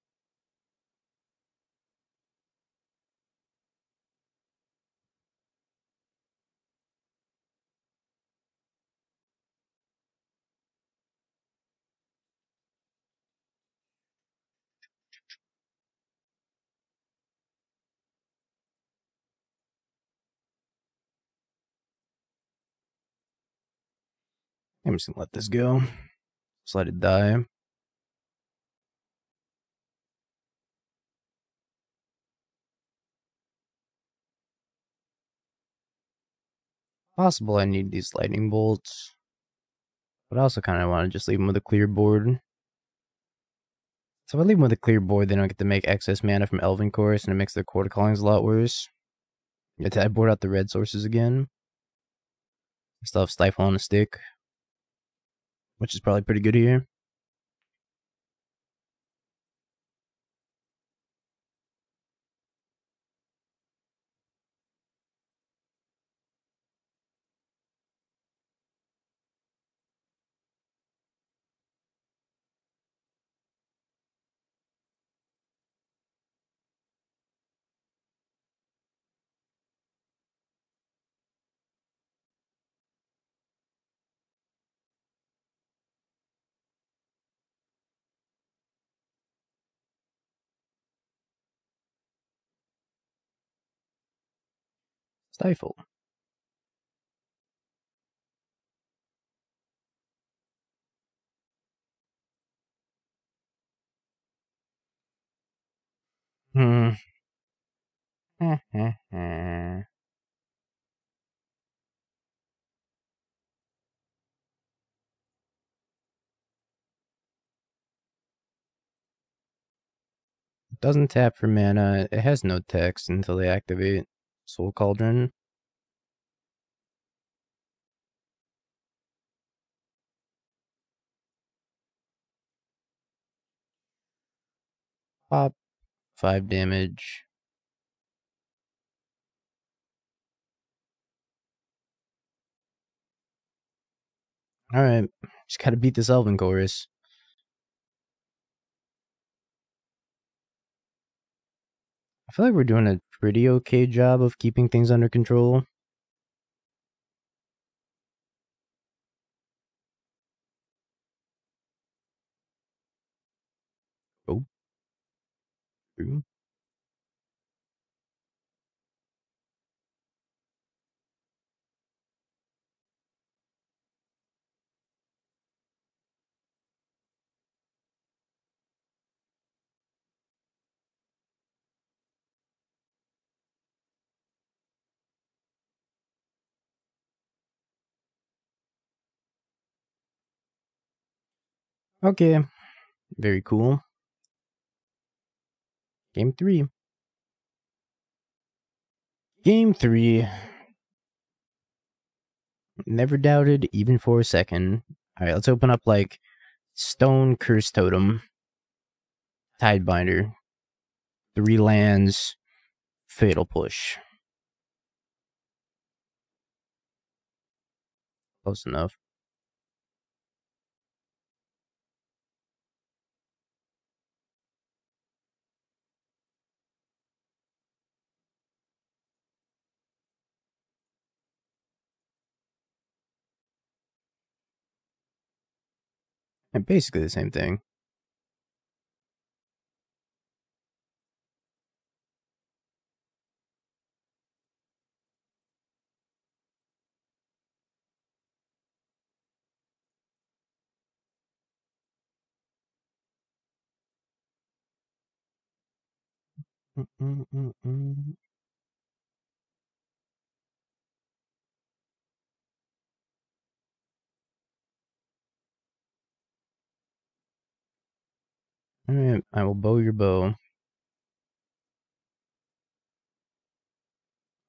I'm just gonna let this go. Just let it die. Possible I need these lightning bolts. But I also kind of want to just leave them with a clear board. So if I leave them with a clear board, they don't get to make excess mana from Elven Chorus, and it makes their Quarter Callings a lot worse. I board out the red sources again. I still have Stifle on a stick, which is probably pretty good here. Stifle. Hmm. It doesn't tap for mana. It has no text until they activate Soul Cauldron. Pop. 5 damage. Alright. Just gotta beat this Elven Chorus. I feel like we're doing a pretty okay job of keeping things under control. True. Okay. Very cool. Game 3. Game 3. Never doubted, even for a second. Alright, let's open up like Stone, Cursed Totem, Tidebinder, 3 lands, Fatal Push. Close enough. And basically the same thing. Alright, I will bow your bow.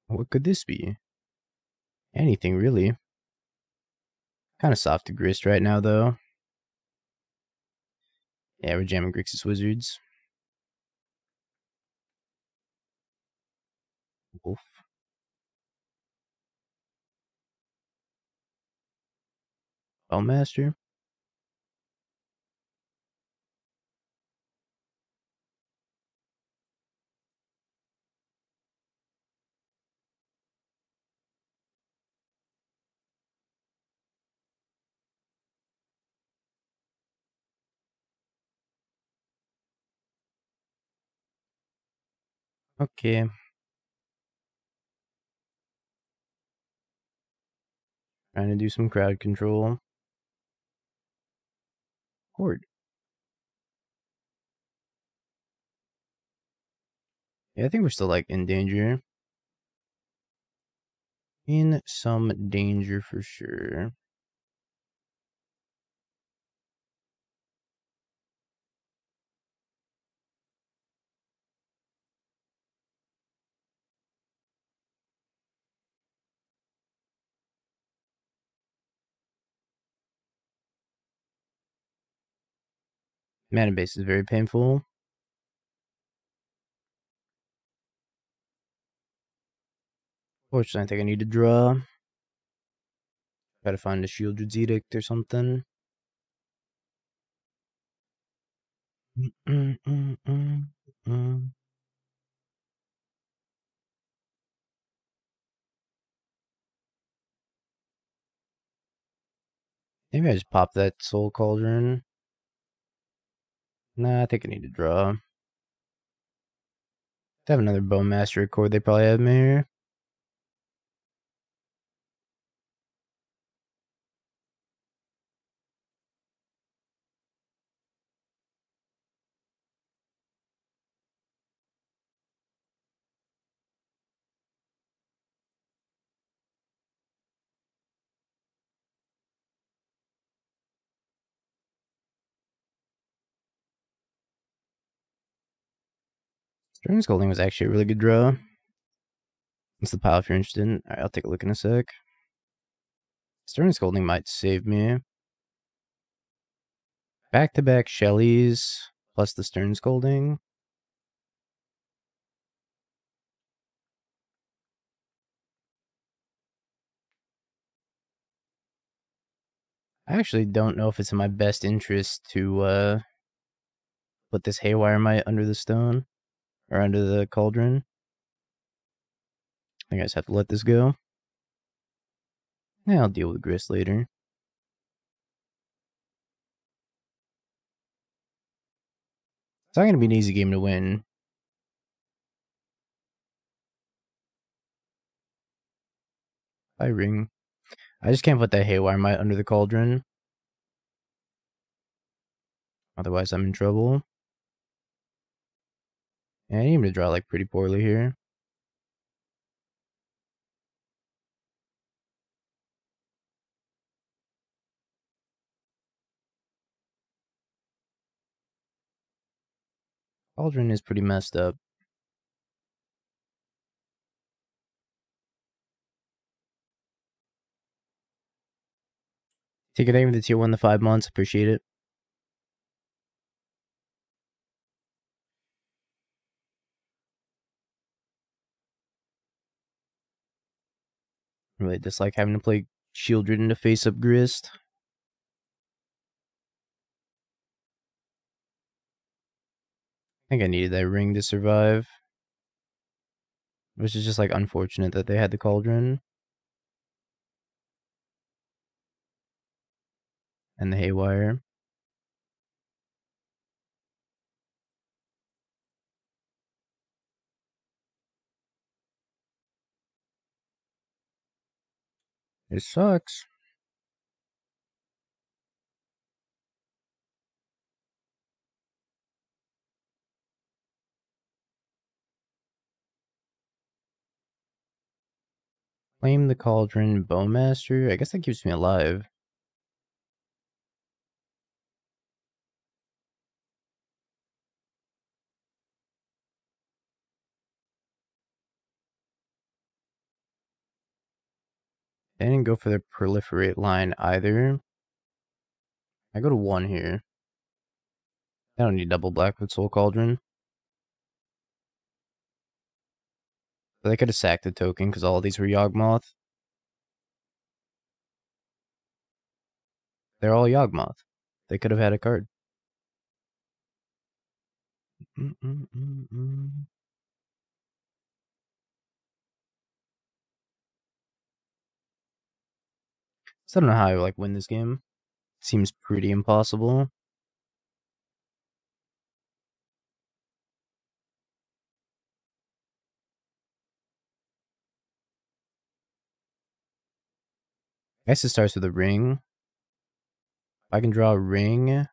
What could this be? Anything, really. Kind of soft to grist right now, though. Yeah, we're jamming Grixis Wizards. Wolf. Bowmaster. Okay. Trying to do some crowd control. Horde. Yeah, I think we're still, like, in danger. In some danger for sure. Mana base is very painful. Fortunately, I think I need to draw. Try to find a Sheoldred's Edict or something. Maybe I just pop that Soul Cauldron. Nah, I think I need to draw. They have another Bowmaster record. They probably have me here. Stern Scolding was actually a really good draw. It's the pile if you're interested. Alright, I'll take a look in a sec. Stern Scolding might save me. Back-to-back Shellies plus the Stern Scolding. I actually don't know if it's in my best interest to put this Haywire Mite under the stone. Or under the cauldron. I think I just have to let this go. Yeah, I'll deal with Grist later. It's not going to be an easy game to win. I ring. I just can't put that Haywire Might under the Cauldron. Otherwise, I'm in trouble. Yeah, I need him to draw like pretty poorly here. Cauldron is pretty messed up. Take it aim with the tier 1 to 5 months. Appreciate it. Really dislike having to play Sheoldred into face-up Grist. I think I needed that ring to survive. Which is just like unfortunate that they had the Cauldron. And the Haywire. It sucks. Claim the Cauldron Bowmaster. I guess that keeps me alive. They didn't go for the Proliferate line either. I go to 1 here. I don't need double black with Soul Cauldron. But they could have sacked the token because all of these were Yawgmoth. They're all Yawgmoth. They could have had a card. So I don't know how I like win this game. Seems pretty impossible. I guess it starts with a ring. If I can draw a ring, I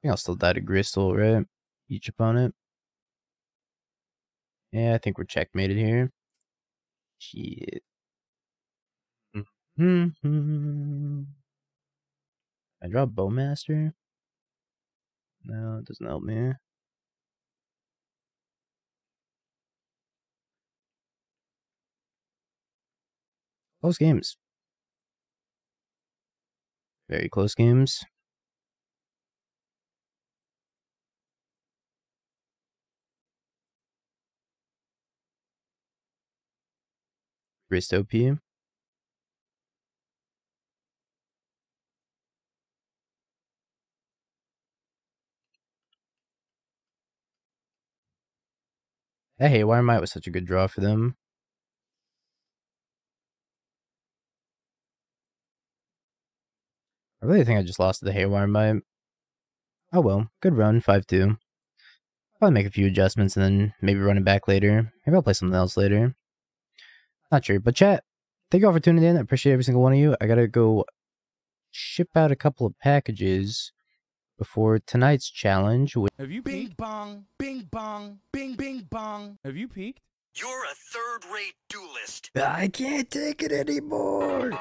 think I'll still die to Gristle, right? Each opponent. Yeah, I think we're checkmated here. Shit. I draw a Bowmaster? No, it doesn't help me. Close games. Very close games. Wrist OP. That Haywire Might was such a good draw for them. I really think I just lost to the Haywire Might. Oh well, good run, 5-2. Probably make a few adjustments and then maybe run it back later. Maybe I'll play something else later. Not sure, but chat, thank you all for tuning in. I appreciate every single one of you. I gotta go ship out a couple of packages before tonight's challenge. Have you peaked? Bing bong, bing bong, bing bing bong. Have you peaked? You're a third-rate duelist. I can't take it anymore.